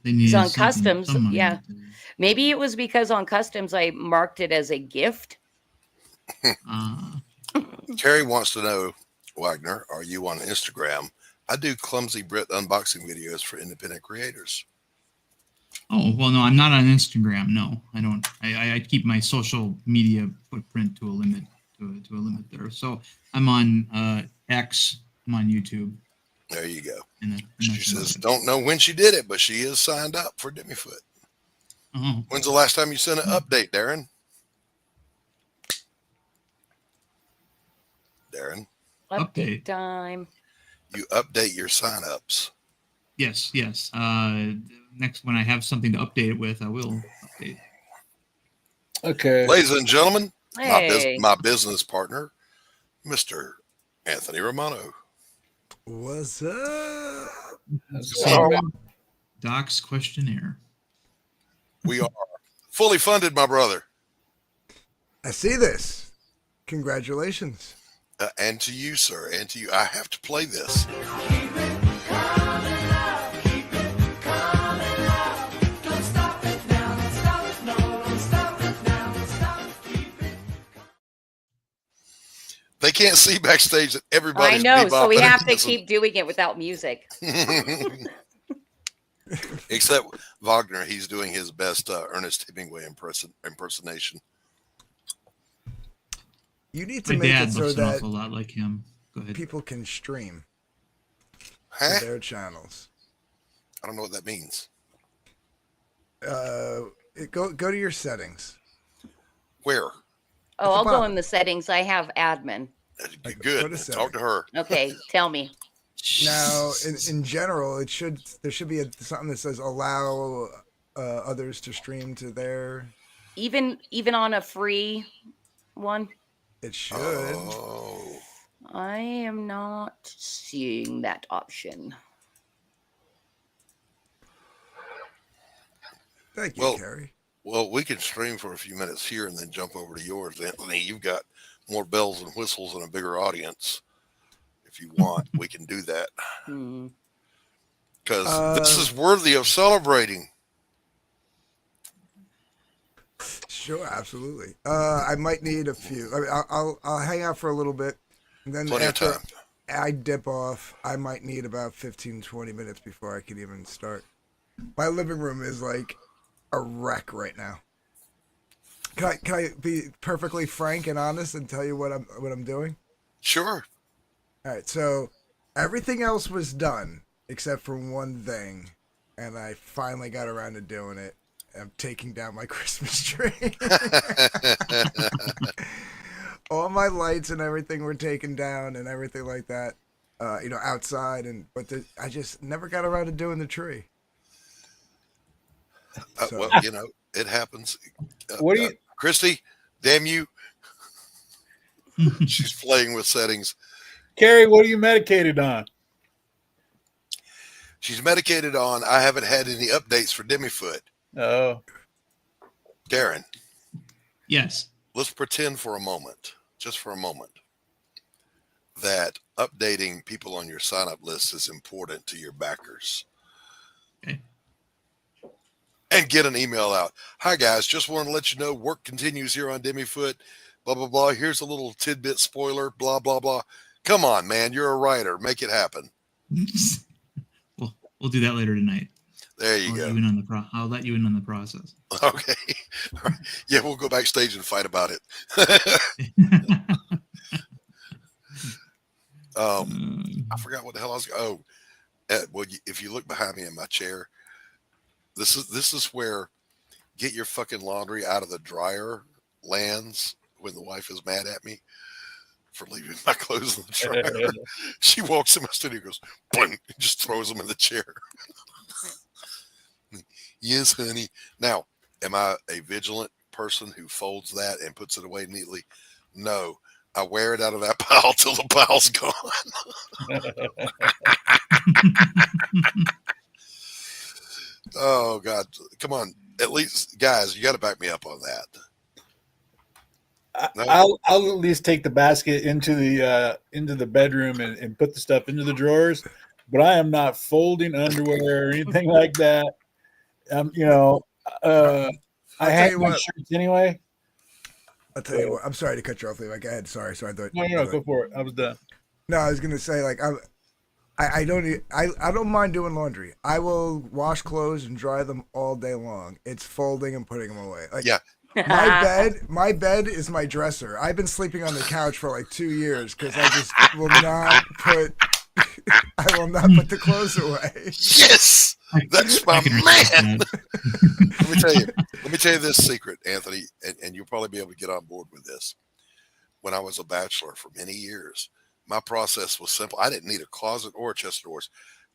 It's on customs. Yeah. Maybe it was because on customs I marked it as a gift. Carrie wants to know, Wagner, are you on Instagram? I do Clumsy Brit unboxing videos for independent creators. Oh, well, no, I'm not on Instagram. No, I don't. I keep my social media footprint to a limit, to a limit there. So I'm on X. I'm on YouTube. There you go. And she says, don't know when she did it, but she is signed up for Demifoot. Oh. When's the last time you sent an update, Darren? Darren? Update time. You update your signups. Yes. Next, when I have something to update it with, I will update. Okay. Ladies and gentlemen, hey. my business partner, Mr. Anthony Romano. What's up? Doc's questionnaire. We are fully funded, my brother. I see this. Congratulations. And to you, sir, and to you. I have to play this. They can't see backstage that everybody's I know, so we bebopping have and to dancing. keep doing it without music. Except Wagner, he's doing his best Ernest Hemingway impersonation. You need to My make dad it so looks an that awful lot like him. Go ahead. people can stream Huh? to their channels. I don't know what that means. Go to your settings. Where? Oh, I'll go bottom. in the settings. I have admin. Good. to Talk to her. Okay, tell me. Now, in general, there should be something that says allow others to stream to their. Even on a free one? It should. Oh. I am not seeing that option. Thank you, Well, Carrie. Well, we can stream for a few minutes here and then jump over to yours, Anthony. You've got more bells and whistles and a bigger audience. If you want, we can do that. because this is worthy of celebrating. Sure, absolutely. I might need a few. I mean, I'll hang out for a little bit, and then Plenty of after time. I dip off, I might need about 15, 20 minutes before I can even start. My living room is like a wreck right now. Can I be perfectly frank and honest and tell you what I'm doing? Sure. All right, so everything else was done except for one thing, and I finally got around to doing it. I'm taking down my Christmas tree. All my lights and everything were taken down and everything like that, outside. I just never got around to doing the tree. Well, it happens. What do you, Christy? Damn you! She's playing with settings. Carrie? What are you medicated on? She's medicated on. I haven't had any updates for Demifoot. Oh, Darren. Yes. Let's pretend for a moment, just for a moment, that updating people on your sign-up list is important to your backers. Okay. And get an email out. Hi, guys. Just want to let you know work continues here on Demifoot. Blah, blah, blah. Here's a little tidbit spoiler. Blah, blah, blah. Come on, man. You're a writer. Make it happen. We'll do that later tonight. There you go. I'll let you in on the process. Okay. Yeah, we'll go backstage and fight about it. I forgot what the hell I was. Well, if you look behind me in my chair, this is where get your fucking laundry out of the dryer lands when the wife is mad at me for leaving my clothes in the dryer. She walks in my studio, goes, boom, and just throws them in the chair. Yes, honey. Now, am I a vigilant person who folds that and puts it away neatly? No. I wear it out of that pile till the pile's gone. Oh, God. Come on. At least, guys, you got to back me up on that. No? I'll at least take the basket into the bedroom and put the stuff into the drawers, but I am not folding underwear or anything like that. I hang my shirts anyway. I'll tell you what. I'm sorry to cut you off, Levi. Go ahead. Sorry. No, go for it. I was done. No, I was gonna say I don't mind doing laundry. I will wash clothes and dry them all day long. It's folding and putting them away. Yeah. My bed is my dresser. I've been sleeping on the couch for like 2 years because I just will not put. I will not put the clothes away. Yes, that's my man. Let me tell you this secret, Anthony, and you'll probably be able to get on board with this. When I was a bachelor for many years, my process was simple. I didn't need a closet or a chest of drawers.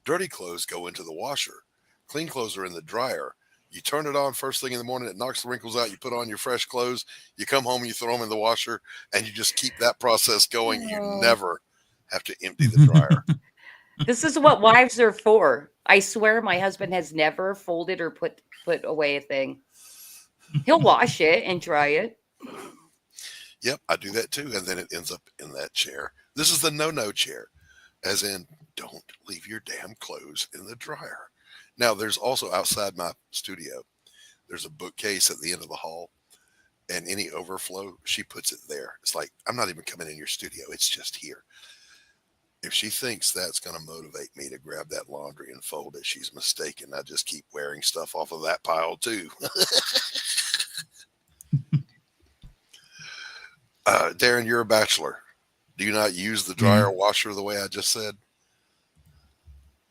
Dirty clothes go into the washer. Clean clothes are in the dryer. You turn it on first thing in the morning. It knocks the wrinkles out. You put on your fresh clothes. You come home and you throw them in the washer, and you just keep that process going. You never have to empty the dryer. This is what wives are for. I swear my husband has never folded or put away a thing. He'll wash it and dry it. Yep, I do that too. And then it ends up in that chair. This is the no chair, as in don't leave your damn clothes in the dryer. Now, there's also outside my studio, there's a bookcase at the end of the hall, and any overflow, she puts it there. It's like, I'm not even coming in your studio. It's just here. If she thinks that's going to motivate me to grab that laundry and fold it, she's mistaken. I just keep wearing stuff off of that pile too. Darren, you're a bachelor. Do you not use the dryer washer the way I just said?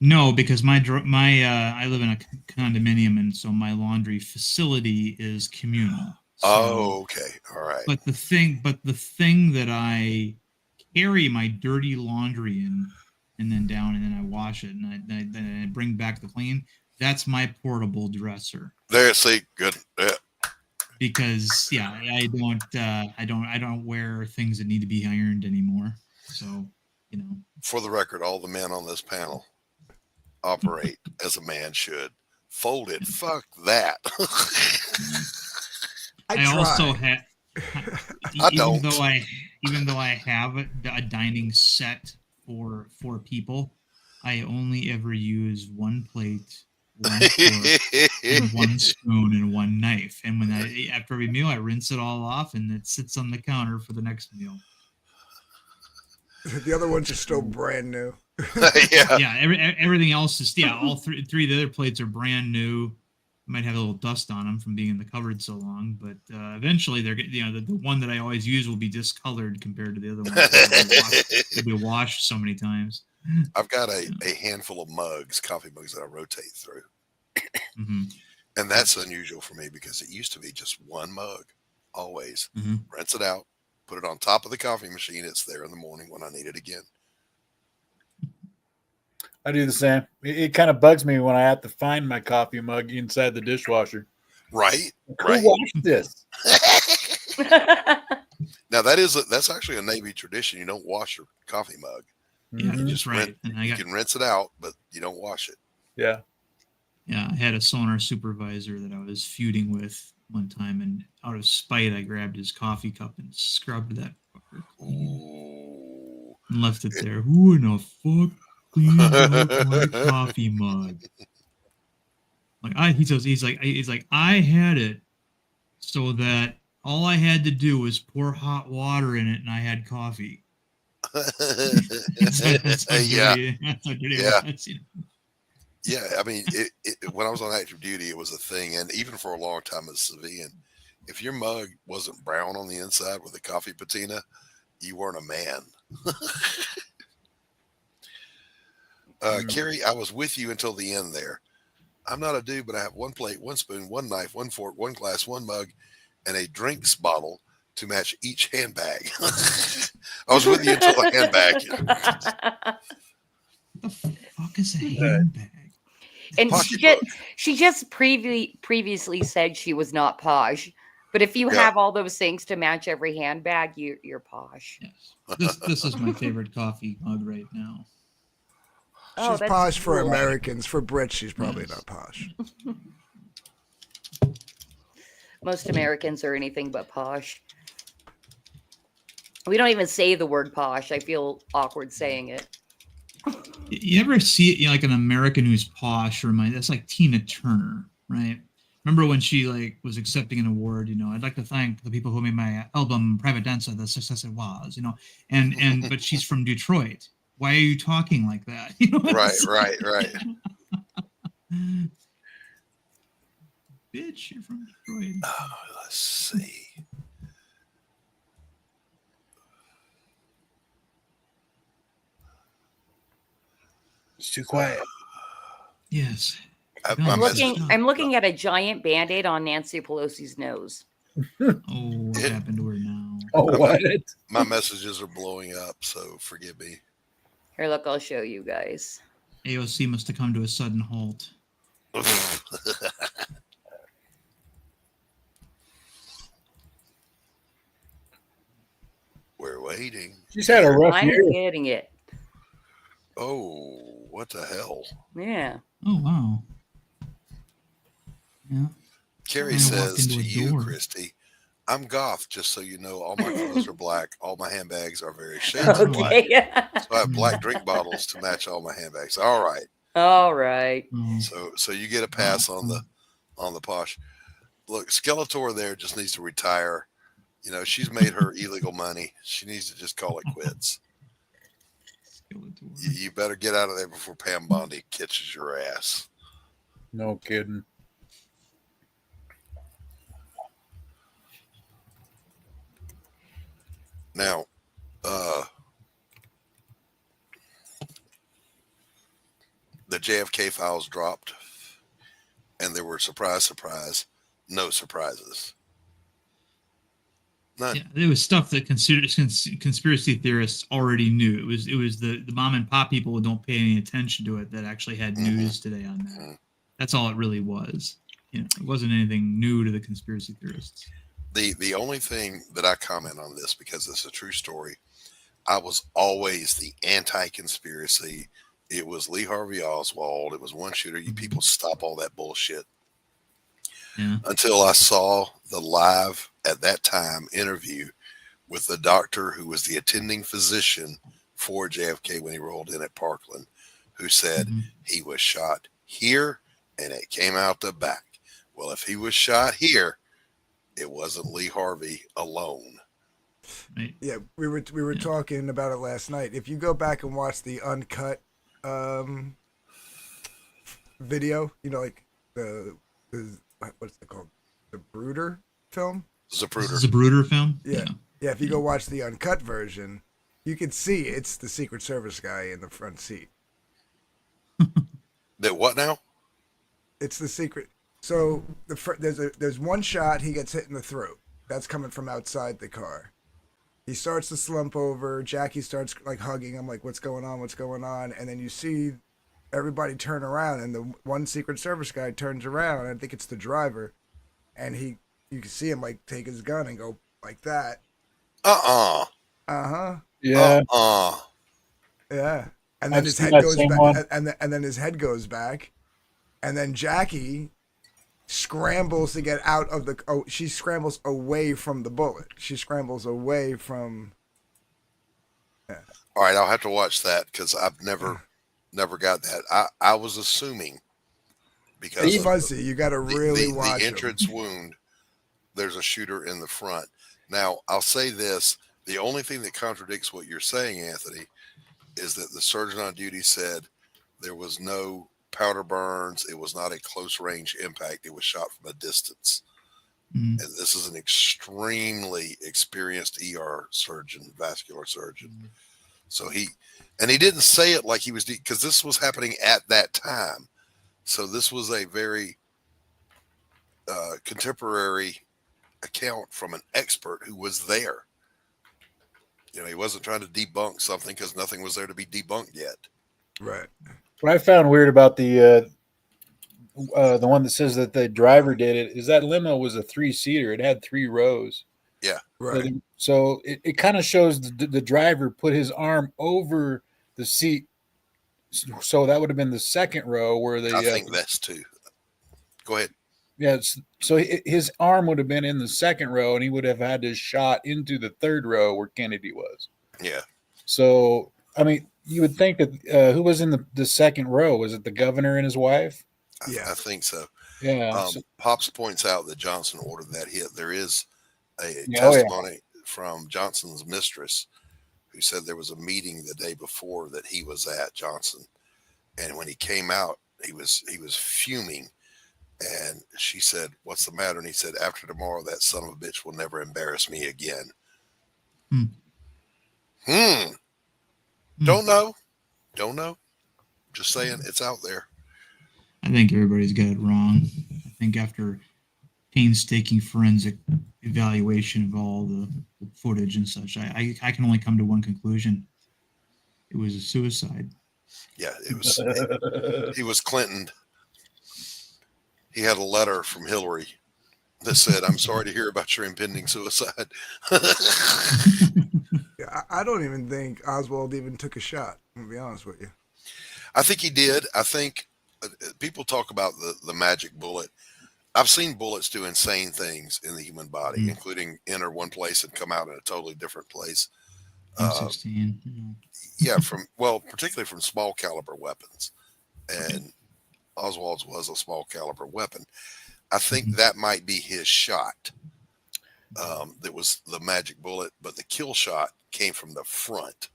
No, because I live in a condominium, and so my laundry facility is communal. So, okay, all right. But the thing that I carry my dirty laundry in, and then down, and then I wash it, and then I bring back the clean. That's my portable dresser. There, see, good. Yeah. Because I don't wear things that need to be ironed anymore. So, For the record, all the men on this panel operate as a man should. Fold it. Fuck that. I also have. Even though I have a dining set for 4 people, I only ever use one plate, one fork, and one spoon, and one knife. And when after every meal, I rinse it all off, and it sits on the counter for the next meal. The other ones are still brand new. Yeah. Everything else is all three of the other plates are brand new. Might have a little dust on them from being in the cupboard so long, but eventually they're the one that I always use will be discolored compared to the other ones. They'll be washed so many times. I've got a handful of coffee mugs that I rotate through. And that's unusual for me because it used to be just one mug, always. Rinse it out, put it on top of the coffee machine. It's there in the morning when I need it again. I do the same. It kind of bugs me when I have to find my coffee mug inside the dishwasher. Right. Who washed this? Now that's actually a Navy tradition. You don't wash your coffee mug. Yeah, You just right. you can rinse it out, but you don't wash it. Yeah. Yeah, I had a sonar supervisor that I was feuding with one time, and out of spite, I grabbed his coffee cup and scrubbed that fucker clean and left it there. Who in the fuck cleaned out my coffee mug? Like he's like I had it so that all I had to do was pour hot water in it, and I had coffee. Yeah, I mean, when I was on active duty, it was a thing, and even for a long time as a civilian, if your mug wasn't brown on the inside with a coffee patina, you weren't a man. Kerry, I was with you until the end there. I'm not a dude, but I have one plate, one spoon, one knife, one fork, one glass, one mug, and a drinks bottle to match each handbag. I was with you until the handbag. What the fuck is a handbag? And she just previously said she was not posh. But if you have all those things to match every handbag, you're posh. Yes. This is my favorite coffee mug right now. She's posh for Americans. For Brits, she's probably not posh. Most Americans are anything but posh. We don't even say the word posh. I feel awkward saying it. You ever see like an American who's posh? That's like Tina Turner, right? Remember when she was accepting an award? I'd like to thank the people who made my album Private Dancer the success it was. And but she's from Detroit. Why are you talking like that? Right. Bitch, you're from Detroit. Oh, let's see. It's too quiet. Yes. I'm looking at a giant Band-Aid on Nancy Pelosi's nose. What happened to her now? What? My messages are blowing up, so forgive me. Here, look, I'll show you guys. AOC must have come to a sudden halt. We're waiting. She's had a rough I'm year. getting it. Oh, what the hell? Yeah. Oh, wow. Yeah. Carrie says to you, Christy, I'm goth, just so you know. All my clothes are black. All my handbags are various shades of black. So I have black drink bottles to match all my handbags. All right. All right. So you get a pass on the posh. Look, Skeletor there just needs to retire. She's made her illegal money. She needs to just call it quits. You better get out of there before Pam Bondi catches your ass. No kidding. Now, the JFK files dropped, and there were surprise, no surprises. None. Yeah, there was stuff that conspiracy theorists already knew. It was the mom and pop people who don't pay any attention to it that actually had news today on that. That's all it really was. It wasn't anything new to the conspiracy theorists. The only thing that I comment on this, because it's a true story, I was always the anti-conspiracy. It was Lee Harvey Oswald. It was one shooter. You people stop all that bullshit. Yeah. Until I saw the live, at that time, interview with the doctor who was the attending physician for JFK when he rolled in at Parkland, who said he was shot here and it came out the back. Well, if he was shot here, it wasn't Lee Harvey alone. Yeah, we were talking about it last night. If you go back and watch the uncut video, you know, like the what's it called? The Brooder film? Zapruder film? Yeah. If you go watch the uncut version, you can see it's the Secret Service guy in the front seat. That what now? It's the secret. So there's one shot, he gets hit in the throat. That's coming from outside the car. He starts to slump over. Jackie starts like hugging him, like, what's going on? What's going on? And then you see everybody turn around, and the one Secret Service guy turns around, and I think it's the driver, and you can see him like take his gun and go like that. Uh-huh. Yeah. Yeah. And then his head goes back, and then his head goes back, and then Jackie scrambles to get out of the. Oh, she scrambles away from the bullet. She scrambles away from. Yeah. All right, I'll have to watch that because I've never got that. I was assuming because fuzzy, you got to really watch the entrance wound. There's a shooter in the front. Now I'll say this: the only thing that contradicts what you're saying, Anthony, is that the surgeon on duty said there was no powder burns. It was not a close range impact. It was shot from a distance. And this is an extremely experienced ER surgeon, vascular surgeon. So he didn't say it like he was, because this was happening at that time. So this was a very contemporary account from an expert who was there. You know, he wasn't trying to debunk something because nothing was there to be debunked yet. Right. What I found weird about the one that says that the driver did it is that limo was a 3-seater. It had 3 rows. Yeah. Right. So it kind of shows the driver put his arm over the seat. So that would have been the second row where I think that's too. Go ahead. Yeah. So his arm would have been in the second row, and he would have had his shot into the third row where Kennedy was. Yeah. So, I mean, you would think that who was in the second row? Was it the governor and his wife? Yeah, I think so. Yeah. Pops points out that Johnson ordered that hit. There is a testimony from Johnson's mistress who said there was a meeting the day before that he was at, Johnson, and when he came out, he was fuming, and she said, "What's the matter?" And he said, "After tomorrow, that son of a bitch will never embarrass me again." Don't know. Just saying, it's out there. I think everybody's got it wrong. I think after painstaking forensic evaluation of all the footage and such, I can only come to one conclusion. It was a suicide. Yeah, it was. He was Clinton. He had a letter from Hillary that said, "I'm sorry to hear about your impending suicide." I don't even think Oswald even took a shot. I'm gonna be honest with you. I think he did. I think people talk about the magic bullet. I've seen bullets do insane things in the human body, including enter one place and come out in a totally different place. M16. Yeah, particularly from small caliber weapons, and Oswald's was a small caliber weapon. I think that might be his shot. That was the magic bullet, but the kill shot came from the front,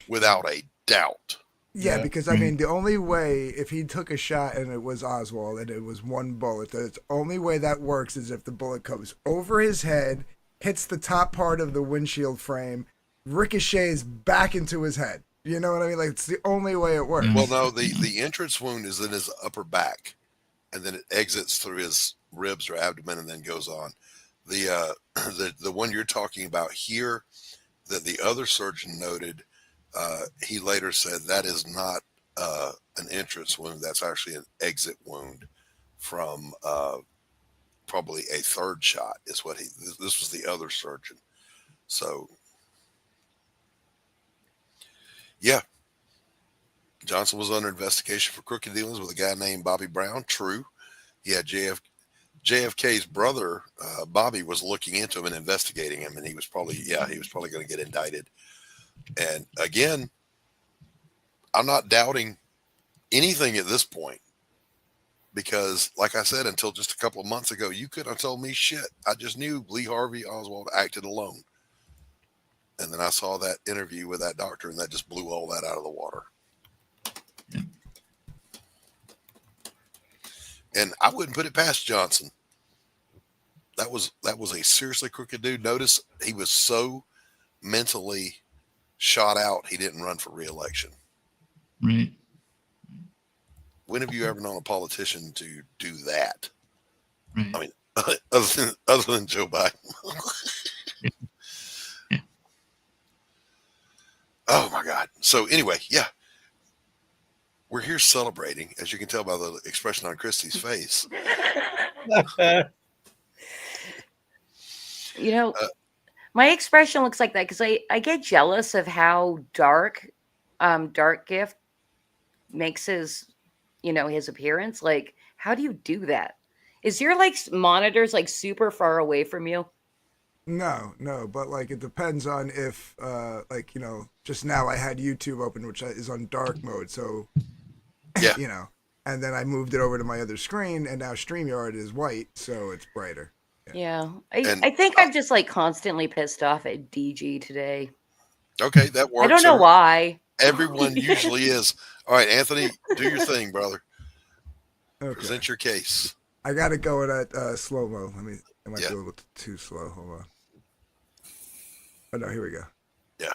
without a doubt. Yeah, because I mean, the only way if he took a shot and it was Oswald and it was one bullet, the only way that works is if the bullet comes over his head, hits the top part of the windshield frame, ricochets back into his head. You know what I mean? Like, it's the only way it works. Well, no, the entrance wound is in his upper back, and then it exits through his ribs or abdomen and then goes on. The one you're talking about here, that the other surgeon noted, he later said that is not an entrance wound. That's actually an exit wound from probably a third shot is what this was the other surgeon. So yeah, Johnson was under investigation for crooked dealings with a guy named Bobby Brown. True. He had JFK's brother, Bobby, was looking into him and investigating him, and he was probably going to get indicted. And again, I'm not doubting anything at this point. Because, like I said, until just a couple of months ago, you couldn't have told me shit. I just knew Lee Harvey Oswald acted alone. And then I saw that interview with that doctor, and that just blew all that out of the water. Yeah. And I wouldn't put it past Johnson. That was a seriously crooked dude. Notice he was so mentally shot out, he didn't run for re-election. Right. When have you ever known a politician to do that? Right. I mean, other than Joe Biden. Yeah. Oh my God. So anyway, yeah. We're here celebrating, as you can tell by the expression on Christy's face. You know, my expression looks like that because I get jealous of how Dark Gift makes his, his appearance. Like, how do you do that? Is your monitors super far away from you? No, but it depends on if just now I had YouTube open, which is on dark mode, so yeah, and then I moved it over to my other screen, and now StreamYard is white, so it's brighter. Yeah. I think I'm just constantly pissed off at DG today. Okay, that works. I don't know why. Everyone usually is. All right, Anthony, do your thing, brother. Okay. Present your case. I got it going at slow mo. It might be a little too slow. Hold on. Oh no, here we go. Yeah.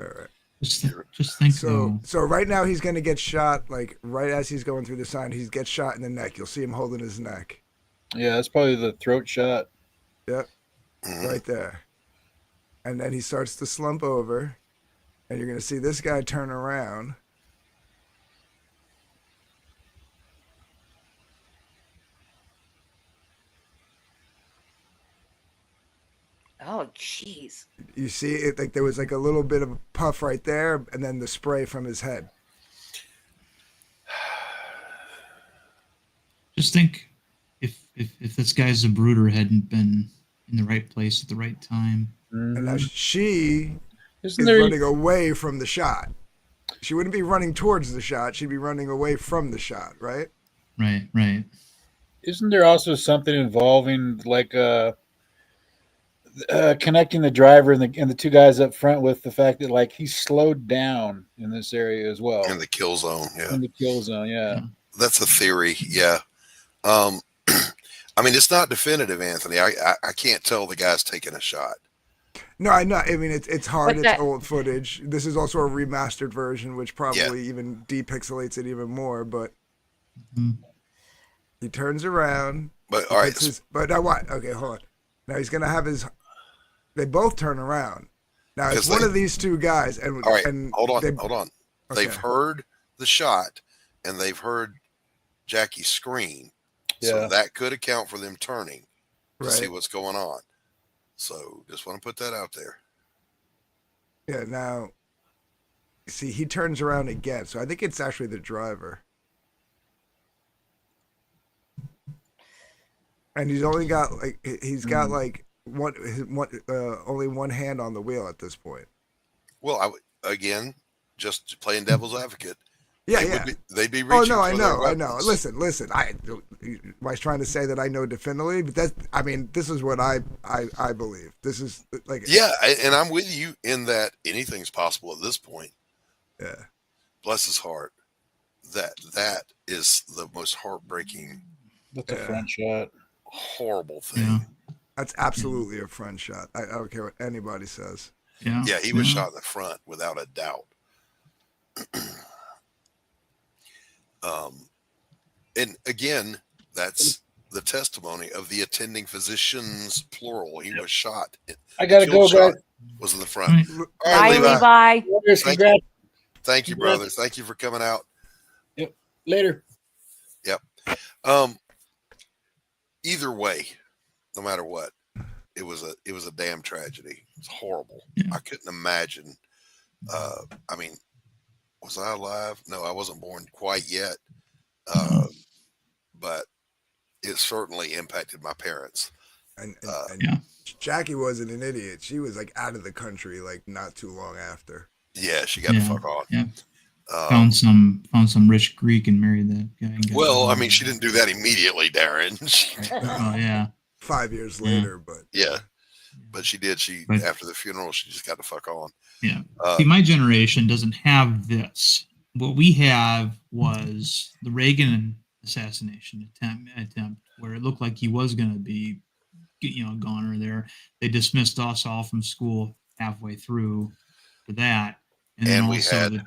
All right. Just think so right now he's gonna get shot right as he's going through the sign. He gets shot in the neck. You'll see him holding his neck. Yeah, that's probably the throat shot. Yep. Right there. And then he starts to slump over, and you're gonna see this guy turn around. Oh, jeez. You see it there was a little bit of a puff right there, and then the spray from his head. Just think if this guy Zapruder hadn't been in the right place at the right time. And now she is running away from the shot. She wouldn't be running towards the shot. She'd be running away from the shot, right? Right. Isn't there also something involving connecting the driver and the two guys up front with the fact that he slowed down in this area as well? In the kill zone, yeah. In the kill zone, yeah. That's a theory, yeah. I mean, it's not definitive, Anthony. I can't tell the guy's taking a shot. No, I know. I mean, it's hard. It's old footage. This is also a remastered version, which probably even depixelates it even more. But he turns around. But all right. But now what? Okay, hold on. Now he's gonna have his. They both turn around. Now it's one of these two guys. And all right, and hold on. Okay. They've heard the shot, and they've heard Jackie scream. Yeah. So that could account for them turning to see Right. what's going on. So just want to put that out there. Yeah. Now, see, he turns around again. So I think it's actually the driver. And he's only got only one hand on the wheel at this point. Well, again, just playing devil's advocate. Yeah, They'd be Oh reaching. no, for I their know. weapons. Listen. I was trying to say that I know definitively, but this is what I believe. This is Yeah, and I'm with you in that anything's possible at this point. Yeah. Bless his heart. That is the most heartbreaking. That's a front shot. Horrible thing. Yeah. That's absolutely a front shot. I don't care what anybody says. Yeah. Yeah, he was shot in the front without a doubt. And again, that's the testimony of the attending physicians, plural. He was shot. I gotta go, guys. Was in the front. Right. All right, Bye, Levi. Congrats. Thank you, brother. Thank you for coming out. Yep. Later. Yep. Either way, no matter what, it was a damn tragedy. It's horrible. I couldn't imagine. I mean, was I alive? No, I wasn't born quite yet. But it certainly impacted my parents. And Jackie wasn't an idiot. She was out of the country not too long after. Yeah, she got the fuck off. Yeah. Found some rich Greek and married that guy. And got Well, I married. mean, she didn't do that immediately, Darren. Oh yeah. 5 years Yeah. later, but Yeah, but she did. But- After the funeral, she just got the fuck on. Yeah. Uh, See, my generation doesn't have this. What we have was the Reagan assassination attempt where it looked like he was going to be, a goner there. They dismissed us all from school halfway through for that, and then And we also had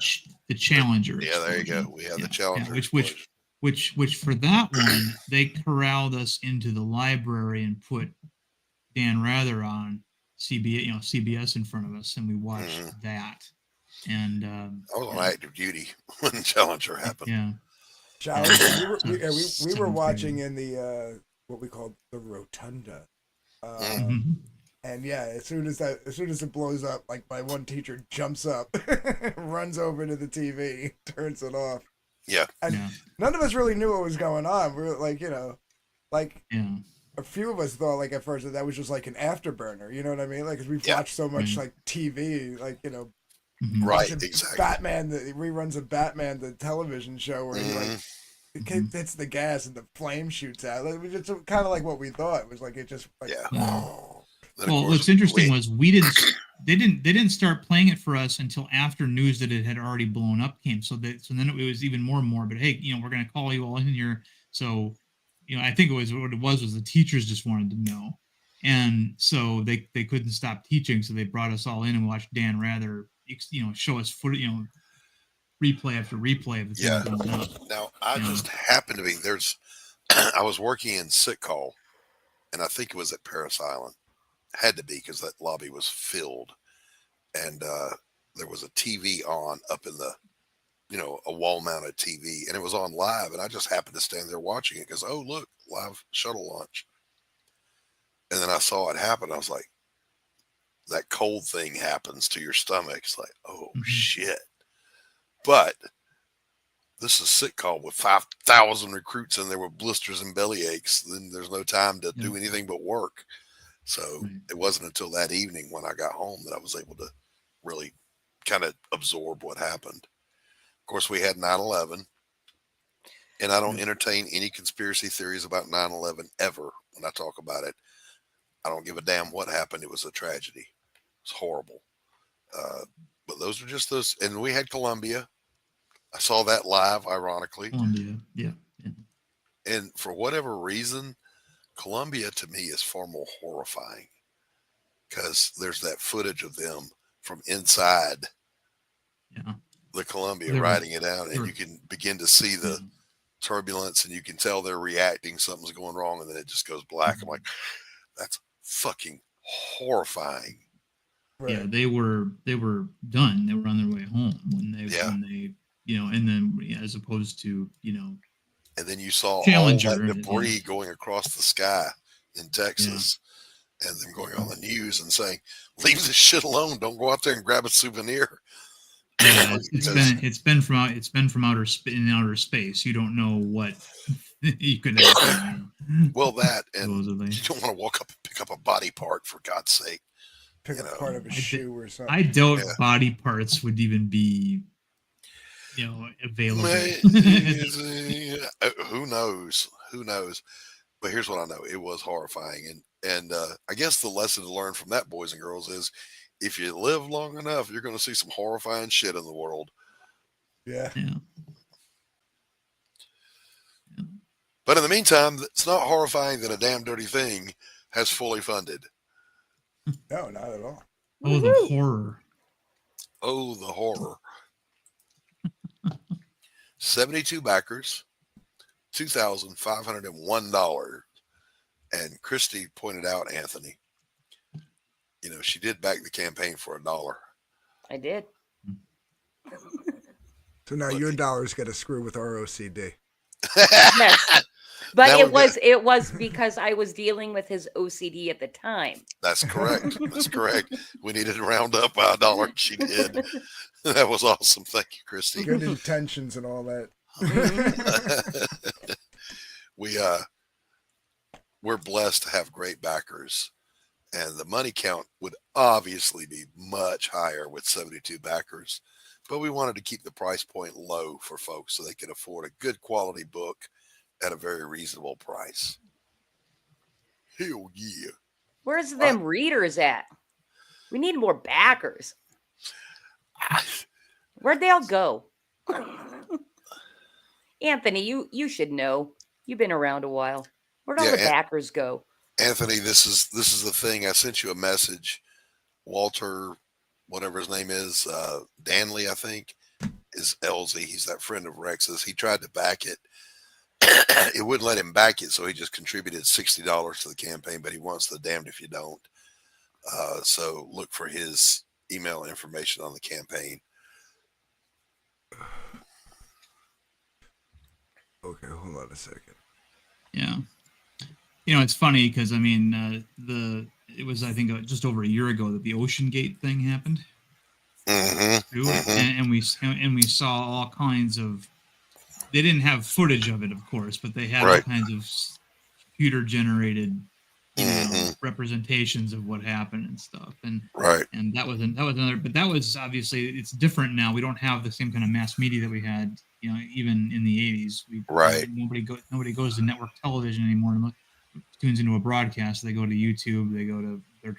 the Challenger. Yeah, there you go. explosion. We had the Yeah, Challenger. which for that one they corralled us into the library and put Dan Rather on CBS in front of us, and we watched that. And I was on active duty when Challenger happened. yeah. Challenger. We were Seventh watching grade. in the what we called the rotunda. Mhm. And yeah, as soon as it blows up, like my one teacher jumps up, runs over to the TV, turns it off. Yeah. And none of us really knew what was going on. We were like, Yeah. a few of us thought like at first that was just like an afterburner. You know what I mean? Like, 'cause we've watched so much like TV, like Mhm. Right, watching exactly. Batman, the reruns of Batman, the television show where he like the kid hits the gas and the flame shoots out. Like, it was just kind of like what we thought. It was like it just like Well, what's interesting was they didn't start playing it for us until after news that it had already blown up came. So then it was even more and more. But hey, we're going to call you all in here. So, I think what it was the teachers just wanted to know, and so they couldn't stop teaching. So they brought us all in and watched Dan Rather, show us footage, replay after replay of the thing Yeah. going up. Now, I just happened to be I was working in sick call, and I think it was at Paris Island. Had to be because that lobby was filled, and there was a TV on up in the, a wall-mounted TV, and it was on live, and I just happened to stand there watching it because, oh, look, live shuttle launch. And then I saw it happen. I was like, that cold thing happens to your stomach. It's like, oh, shit. But this is sick call with 5,000 recruits in there with blisters and belly aches. Then there's no time to do anything but work. So it wasn't until that evening when I got home that I was able to really kind of absorb what happened. Of course, we had 9/11, and I don't entertain any conspiracy theories about 9/11 ever. When I talk about it, I don't give a damn what happened. It was a tragedy. It's horrible. But those are just those. And we had Columbia. I saw that live, ironically. Columbia, yeah. And for whatever reason, Columbia to me is far more horrifying because there's that footage of them from inside the Columbia riding it out, and you can begin to see the turbulence, and you can tell they're reacting, something's going wrong, and then it just goes black. I'm like, that's fucking horrifying. Yeah, they were done. They were on their way home when they and then as opposed to And then you saw Challenger, all that debris going across the sky in Texas, and them going on the news and saying, "Leave this shit alone. Don't go out there and grab a souvenir." Yeah, it's been from outer space. You don't know what you could. Well, that and you don't want to walk up and pick up a body part for God's sake. Pick up part of a shoe or something. I doubt body parts would even be, available. Who knows? Who knows? But here's what I know: it was horrifying, and I guess the lesson to learn from that, boys and girls, is if you live long enough, you're going to see some horrifying shit in the world. Yeah. But in the meantime, it's not horrifying that a damn dirty thing has fully funded. No, not at all. Oh, the horror. Oh, the horror. 72 backers, $2,501. And Christy pointed out, Anthony, she did back the campaign for $1. I did. So now your dollar's got to screw with our OCD. Yes. But Now it was because I was dealing with his OCD at the time. That's correct. That's correct. We needed to round up by $1. She did. That was awesome. Thank you, Christy. Good intentions and all that. We're blessed to have great backers, and the money count would obviously be much higher with 72 backers. but we wanted to keep the price point low for folks so they could afford a good quality book at a very reasonable price. Hell yeah. Where's them readers at? We need more backers. Where'd they all go? Anthony, you should know. You've been around a while. Where'd all the backers go? Anthony, this is the thing. I sent you a message. Walter, whatever his name is, Danley, I think, is Elsie. He's that friend of Rex's. He tried to back it. It wouldn't let him back it, so he just contributed $60 to the campaign, but he wants the damned if you don't. So look for his email information on the campaign. Okay, hold on a second. Yeah. It's funny because I mean, it was, I think, just over a year ago that the Ocean Gate thing happened. And we saw all kinds of. They didn't have footage of it, of course, but they had all kinds of computer-generated representations of what happened and stuff. And and that was another. But that was obviously, it's different now. We don't have the same kind of mass media that we had, even in the 80s. Nobody goes to network television anymore and tunes into a broadcast. They go to YouTube. They go to their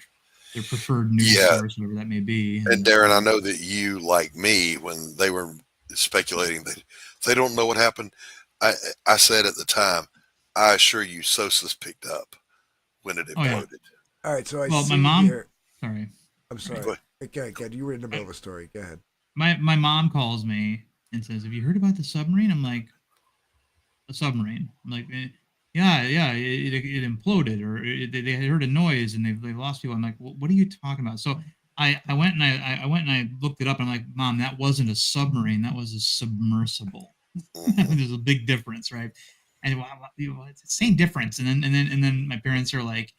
preferred news source, whatever that may be. And Darren, I know that you, like me, when they were speculating that they don't know what happened, I said at the time, I assure you, Sosa's picked up when it imploded. All right, so my mom. Here. Sorry, I'm sorry. Go ahead. You were in the middle of a story. Go ahead. My mom calls me and says, "Have you heard about the submarine?" I'm like, "A submarine?" I'm like, "Yeah, it imploded, or they heard a noise and they lost people." I'm like, "What are you talking about?" So I went and I looked it up. And I'm like, "Mom, that wasn't a submarine. That was a submersible." There's a big difference, right? And it's the same difference. And then my parents are like,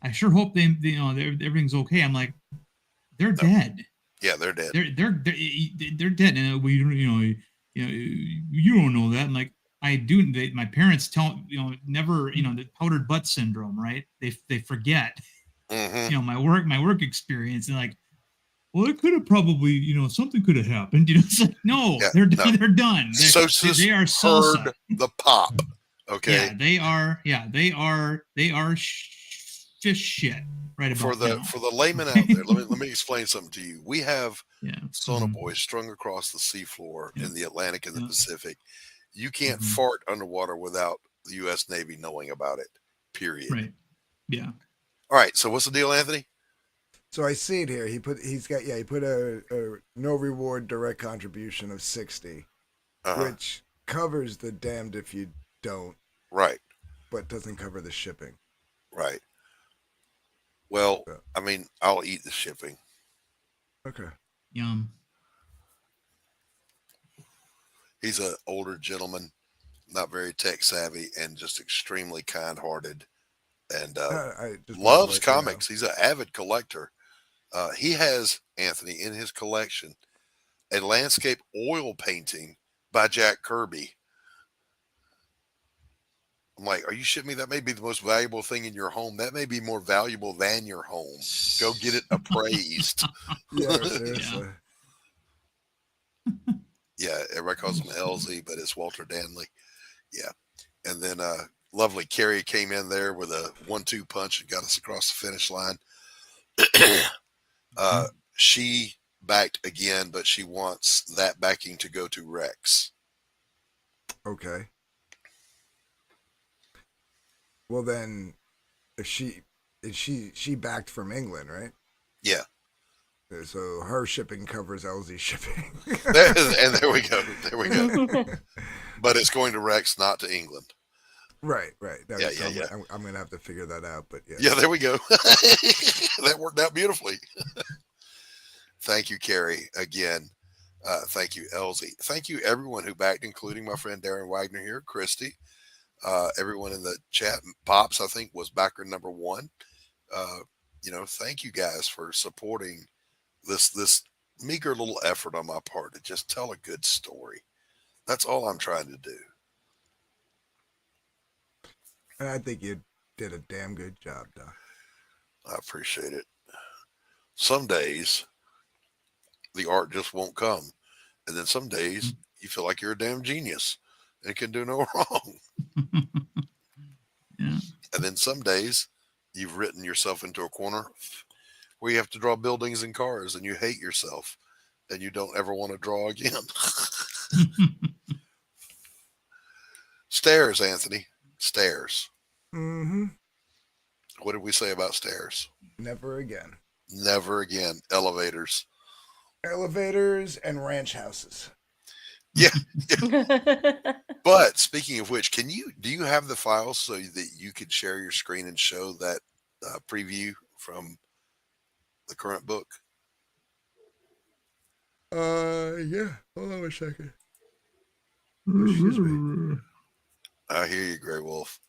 "I sure hope everything's okay." I'm like, "They're dead." Yeah, they're dead. They're dead. And you don't know that. I'm like, I do. My parents tell never the powdered butt syndrome, right? They forget. My work experience, and like, well, it could have probably something could have happened. It's like, no, they're done. They are Sosa. The pop. Okay. Yeah, they are fish shit. Right about for the layman out there, let me explain something to you. We have sonobuoys strung across the seafloor in the Atlantic and the Pacific. You can't fart underwater without the U.S. Navy knowing about it. Period. Right. Yeah. All right. So what's the deal, Anthony? So I see it here. He put a no reward direct contribution of 60, which covers the damned if you don't. Right. But doesn't cover the shipping. Right. Well, I mean, I'll eat the shipping. Okay. Yum. He's an older gentleman, not very tech savvy, and just extremely kind-hearted, and loves comics. He's an avid collector. He has, Anthony, in his collection, a landscape oil painting by Jack Kirby. I'm like, are you shitting me? That may be the most valuable thing in your home. That may be more valuable than your home. Go get it appraised. Yeah, seriously. Yeah, everybody calls him LZ, but it's Walter Danley. Yeah. And then lovely Carrie came in there with a 1-2 punch and got us across the finish line. She backed again, but she wants that backing to go to Rex. Okay. Well then, if she backed from England, right? Yeah. So her shipping covers LZ's shipping. And there we go. There we go. But it's going to Rex, not to England. Right. Yeah. I'm going to have to figure that out, but yeah. Yeah, there we go. That worked out beautifully. Thank you, Carrie, again. Thank you, Elsie. Thank you, everyone who backed, including my friend Darren Wagner here, Christy. Everyone in the chat, Pops, I think, was backer number 1. Thank you guys for supporting this meager little effort on my part to just tell a good story. That's all I'm trying to do. And I think you did a damn good job, Doc. I appreciate it. Some days the art just won't come. And then some days you feel like you're a damn genius and can do no wrong. Yeah. And then some days you've written yourself into a corner where you have to draw buildings and cars and you hate yourself and you don't ever want to draw again. Stairs, Anthony. Stairs. Mm-hmm. What did we say about stairs? Never again. Never again. Elevators. Elevators and ranch houses. Yeah. But speaking of which, do you have the files so that you could share your screen and show that preview from the current book? Yeah. Hold on a second. Excuse me. I hear you, Grey Wolf.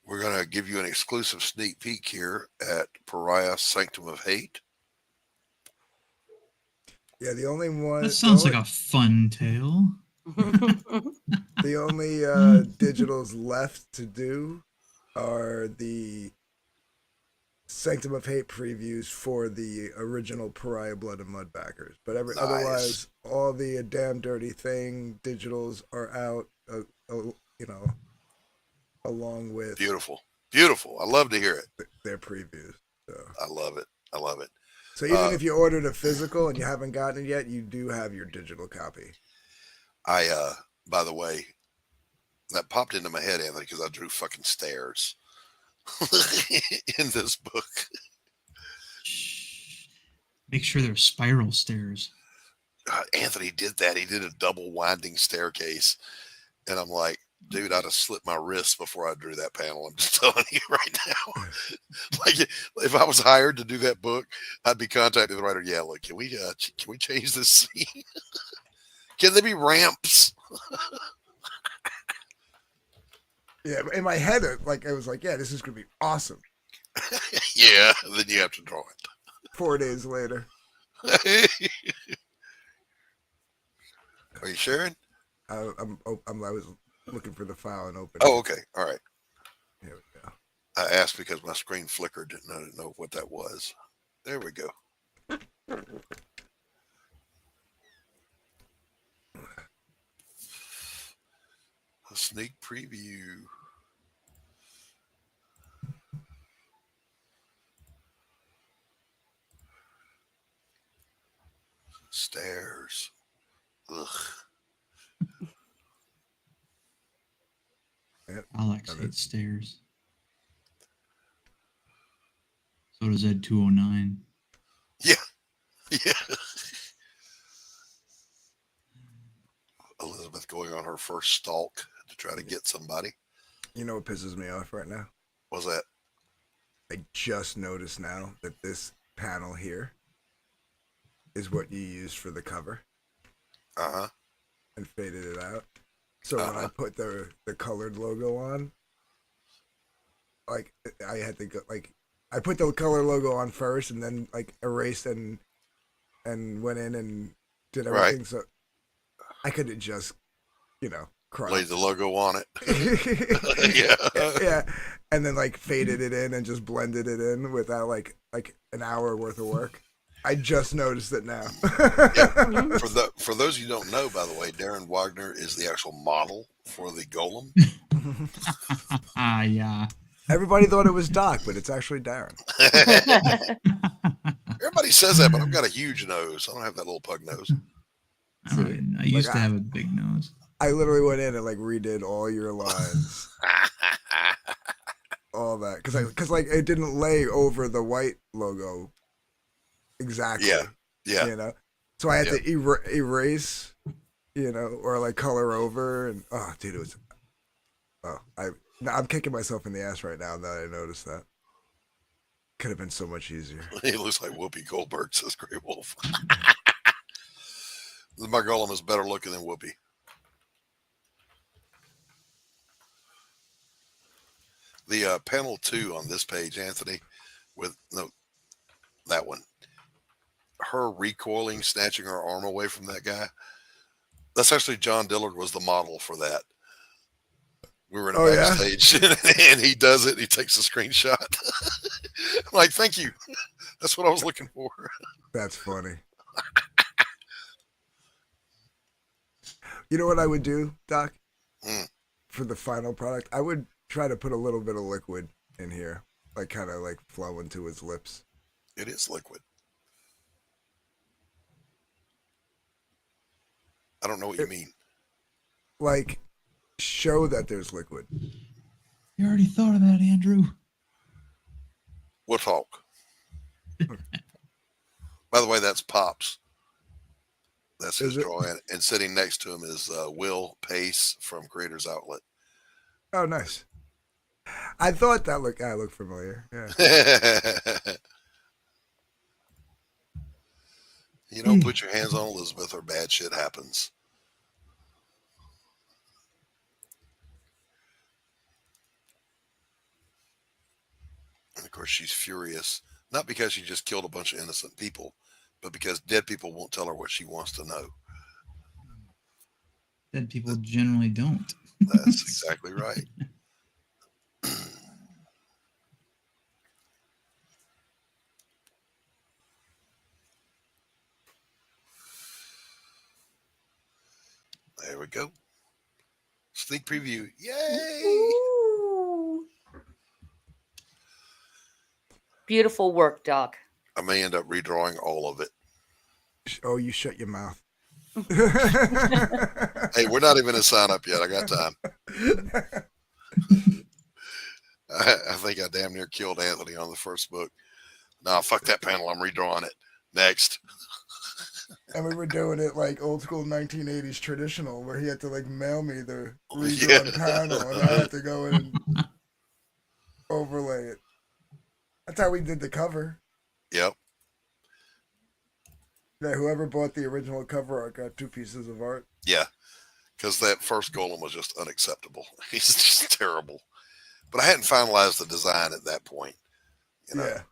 We're going to give you an exclusive sneak peek here at Pariah Sanctum of Hate. Yeah, the only one. That sounds like a fun tale. The only digitals left to do are the Sanctum of Hate previews for the original Pariah Blood and Mud backers. But otherwise, all the Damn Dirty Thing digitals are out, along with Beautiful. I love to hear it. Their previews. So. I love it. So even if you ordered a physical and you haven't gotten it yet, you do have your digital copy. By the way, that popped into my head, Anthony, because I drew fucking stairs in this book. Make sure they're spiral stairs. Anthony did that. He did a double winding staircase. And I'm like, dude, I'd have slipped my wrists before I drew that panel. I'm just telling you right now. Like, if I was hired to do that book, I'd be contacting the writer. Yeah, look, can we change this scene? Can there be ramps? Yeah, in my head, I was like, yeah, this is gonna be awesome. Yeah, then you have to draw it. 4 days later. Are you sharing? I was looking for the file and opening. Oh, okay. All right. Here we go. I asked because my screen flickered and I didn't know what that was. There we go. A sneak preview. Stairs. Ugh. Alex hates stairs. So does Ed 209. Yeah. Elizabeth going on her first stalk to try to get somebody. You know what pisses me off right now? What's that? I just noticed now that this panel here is what you used for the cover. Uh-huh. And faded it out. So when I put the colored logo on, like I had to go I put the color logo on first and then erased and went in and did everything. Right. So I could have just, laid the logo on it. Yeah. And then faded it in and just blended it in without an hour worth of work. I just noticed it now. Yeah. For those you don't know, by the way, Darren Wagner is the actual model for the Golem. Yeah. Everybody thought it was Doc, but it's actually Darren. Everybody says that, but I've got a huge nose. I don't have that little pug nose. I used to have a big nose. I literally went in and redid all your lines. All that. Because it didn't lay over the white logo. Exactly. Yeah. So I had to erase, or color over, and dude, it was. I'm kicking myself in the ass right now that I noticed that. Could have been so much easier. He looks like Whoopi Goldberg, says Grey Wolf. My Golem is better looking than Whoopi. The panel 2 on this page, Anthony, that one. Her recoiling, snatching her arm away from that guy. That's actually John Dillard was the model for that. We were in a backstage and he does it. He takes a screenshot. I'm like, thank you. That's what I was looking for. That's funny. You know what I would do, Doc? Mm. For the final product, I would try to put a little bit of liquid in here, like kind of like flow into his lips. It is liquid. I don't know what you mean. Like, show that there's liquid. You already thought of that, Andrew. We'll talk. By the way, that's Pops. That's his drawing. And sitting next to him is Will Pace from Creators Outlet. Oh, nice. I thought that looked familiar. Yeah. You don't put your hands on Elizabeth or bad shit happens. And of course, she's furious, not because she just killed a bunch of innocent people, but because dead people won't tell her what she wants to know. Dead people generally don't. That's exactly right. There we go. Sneak preview. Yay! Ooh. Beautiful work, Doc. I may end up redrawing all of it. Oh, you shut your mouth. Hey, we're not even in sign up yet. I got time. I think I damn near killed Anthony on the first book. Nah, fuck that panel. I'm redrawing it. Next. And we were doing it like old school 1980s traditional, where he had to like mail me the redrawn panel, and I had to go in and overlay it. That's how we did the cover. Yep. Yeah, whoever bought the original cover art got 2 pieces of art. Yeah, because that first Golem was just unacceptable. He's just terrible. But I hadn't finalized the design at that point. You know? Yeah.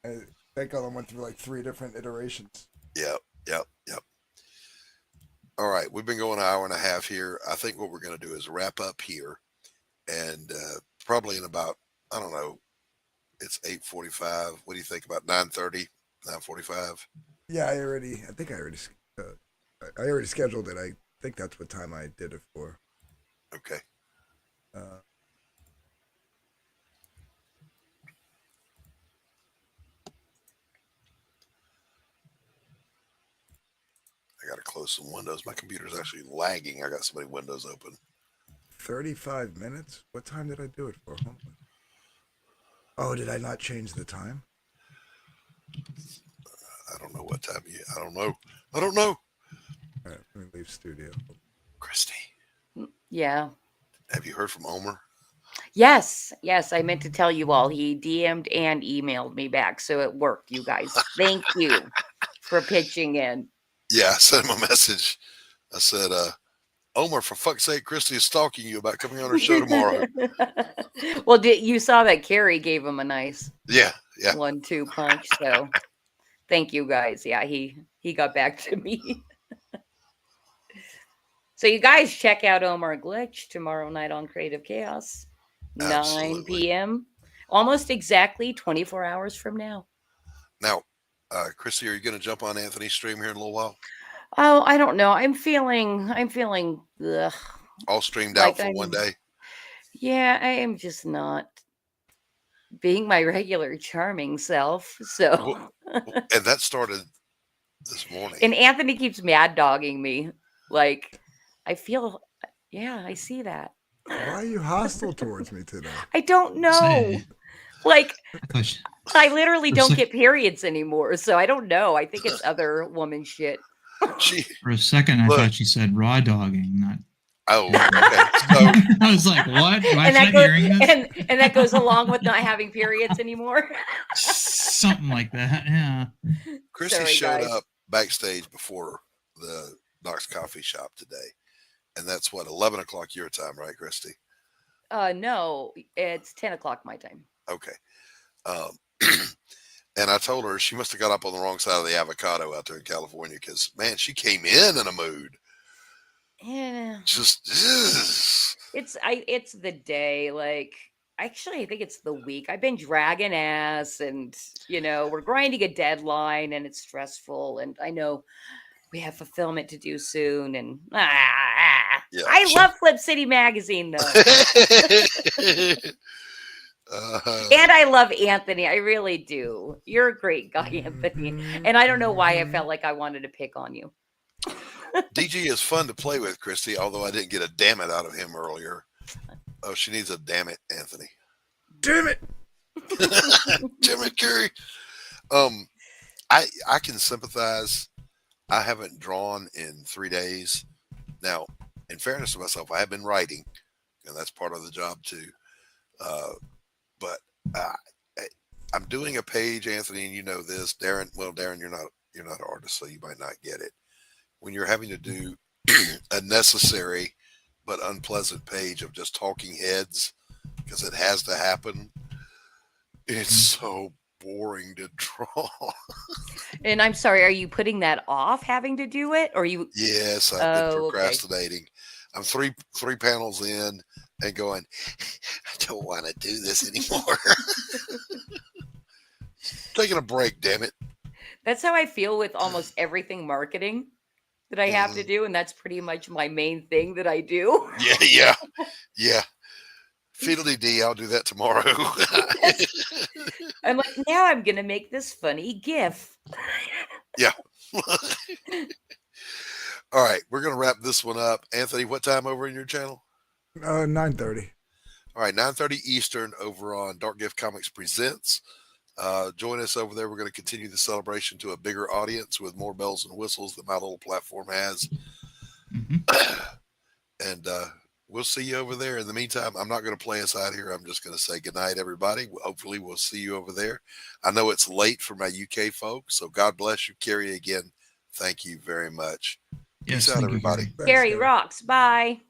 And that Golem went through like 3 different iterations. Yep. All right, we've been going an hour and a half here. I think what we're going to do is wrap up here, and probably in about, I don't know, it's 8:45. What do you think, about 9:30, 9:45? Yeah, I think I already scheduled it. I think that's what time I did it for. Okay. I got to close some windows. My computer's actually lagging. I got so many windows open. 35 minutes? What time did I do it for? Hold on. Oh, did I not change the time? I don't know what time I don't know. All right, let me leave studio. Christy. Yeah. Have you heard from Omer? Yes. I meant to tell you all. He DM'd and emailed me back, so it worked, you guys. Thank you for pitching in. Yeah, I sent him a message. I said, Omer, for fuck's sake, Christy is stalking you about coming on her show tomorrow. Well, you saw that Carrie gave him a nice 1-2 punch. So thank you guys. Yeah, he got back to me. So you guys check out Omar Glitch tomorrow night on Creative Chaos, 9 p.m. Almost exactly 24 hours from now. Now, Christy, are you going to jump on Anthony's stream here in a little while? Oh, I don't know. I'm feeling ugh. All streamed out for one day? Yeah, I am just not being my regular charming self. So, and that started this morning. And Anthony keeps mad dogging me. Like, I feel, I see that. Why are you hostile towards me today? I don't know. Like, I literally don't get periods anymore, so I don't know. I think it's other woman shit. For a second, I thought she said raw dogging, not. Oh, okay. So, I was like, what? Am I and, not hearing this? And that goes along with not having periods anymore. Something like that, yeah. Christy showed up backstage before the Doc's Coffee Shop today. And that's what, 11 o'clock your time, right, Christy? No, it's 10 o'clock my time. Okay. And I told her she must have got up on the wrong side of the avocado out there in California because, man, she came in a mood. Yeah. Just, it's the day. Like, actually, I think it's the week. I've been dragging ass and, we're grinding a deadline and it's stressful. And I know we have fulfillment to do soon. And Yeah. I love Flip City Magazine, though. And I love Anthony. I really do. You're a great guy, Anthony. And I don't know why I felt like I wanted to pick on you. DG is fun to play with, Christy, although I didn't get a damn it out of him earlier. Oh, she needs a damn it, Anthony. Damn it. Damn it, Gary. I can sympathize. I haven't drawn in 3 days. Now, in fairness to myself, I have been writing, and that's part of the job too. But I'm doing a page, Anthony, and you know this, Darren. Well, Darren, you're not an artist, so you might not get it. When you're having to do a necessary but unpleasant page of just talking heads, because it has to happen, it's so boring to draw. And I'm sorry, are you putting that off having to do it? Or you? Yes, I've been Okay. procrastinating. I'm three panels in and going, I don't want to do this anymore. Taking a break, damn it. That's how I feel with almost everything marketing that I have to do, and that's pretty much my main thing that I do. Yeah. Fiddly D, I'll do that tomorrow. I'm like, now I'm gonna make this funny GIF. Yeah. All right, we're gonna wrap this one up. Anthony, what time over in your channel? 9:30. All right, 9:30 Eastern over on Dark Gift Comics Presents. Join us over there. We're going to continue the celebration to a bigger audience with more bells and whistles that my little platform has. And we'll see you over there. In the meantime, I'm not going to play us out here. I'm just going to say good night, everybody. Hopefully we'll see you over there. I know it's late for my UK folks, so God bless you. Carrie, again, thank you very much. Yes, Peace out, everybody. Gary rocks. Bye.